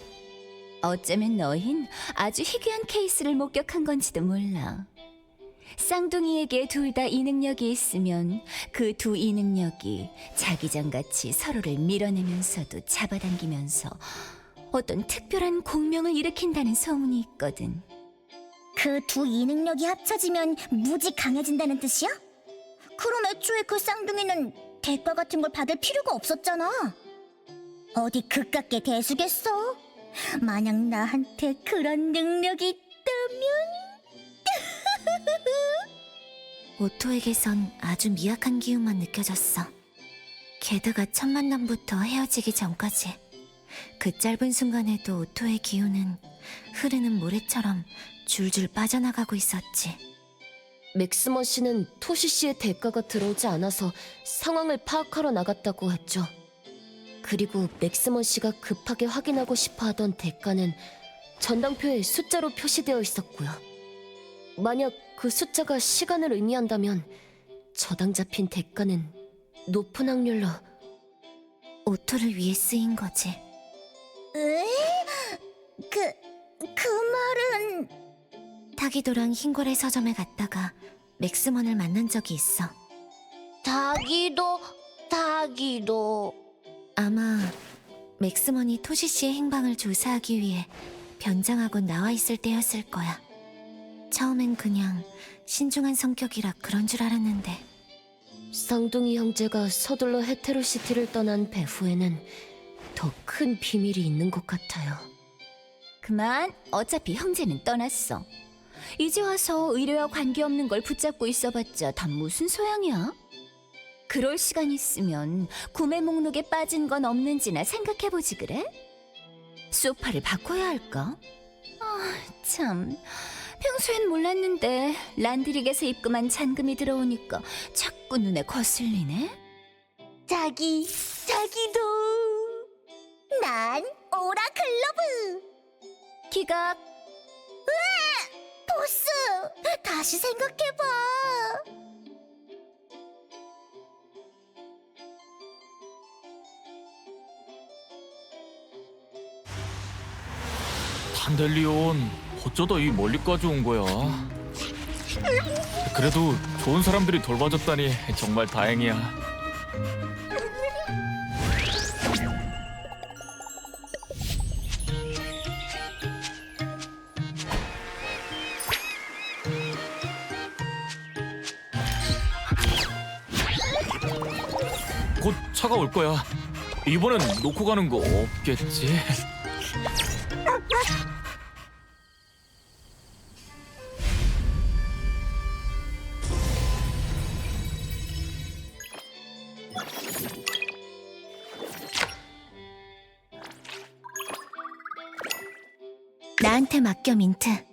어쩌면 너흰 아주 희귀한 케이스를 목격한 건지도 몰라. 쌍둥이에게 둘 다 이 능력이 있으면 그 두 이 능력이 자기장같이 서로를 밀어내면서도 잡아당기면서 어떤 특별한 공명을 일으킨다는 소문이 있거든. 그 두 이 능력이 합쳐지면 무지 강해진다는 뜻이야? 그럼 애초에 그 쌍둥이는 대가 같은 걸 받을 필요가 없었잖아. 어디 그깟게 대수겠어? 만약 나한테 그런 능력이 있다면... 오토에게선 아주 미약한 기운만 느껴졌어. 게다가 첫 만남부터 헤어지기 전까지 그 짧은 순간에도 오토의 기운은 흐르는 모래처럼 줄줄 빠져나가고 있었지. 맥스먼 씨는 토시 씨의 대가가 들어오지 않아서 상황을 파악하러 나갔다고 했죠. 그리고 맥스먼 씨가 급하게 확인하고 싶어 하던 대가는 전당표에 숫자로 표시되어 있었고요. 만약 그 숫자가 시간을 의미한다면 저당 잡힌 대가는 높은 확률로 오토를 위해 쓰인 거지. 에? 그 말은... 타기도랑 흰고래 서점에 갔다가 맥스먼을 만난 적이 있어. 타기도... 아마 맥스먼이 토시 씨의 행방을 조사하기 위해 변장하고 나와 있을 때였을 거야. 처음엔 그냥 신중한 성격이라 그런 줄 알았는데. 쌍둥이 형제가 서둘러 헤테로시티를 떠난 배후에는 더 큰 비밀이 있는 것 같아요. 그만, 어차피 형제는 떠났어. 이제 와서 의뢰와 관계없는 걸 붙잡고 있어봤자 다 무슨 소용이야? 그럴 시간 있으면 구매 목록에 빠진 건 없는지나 생각해보지 그래? 소파를 바꿔야 할까? 아, 참... 평소엔 몰랐는데 란드릭에서 입금한 잔금이 들어오니까 자꾸 눈에 거슬리네. 자기도... 난 오라클러브! 기각. 보스! 다시 생각해봐! 탄델리온, 어쩌다 이 멀리까지 온 거야? 그래도 좋은 사람들이 돌봐줬다니 정말 다행이야. 곧 차가 올 거야. 이번엔 놓고 가는 거 없겠지? 나한테 맡겨, 민트.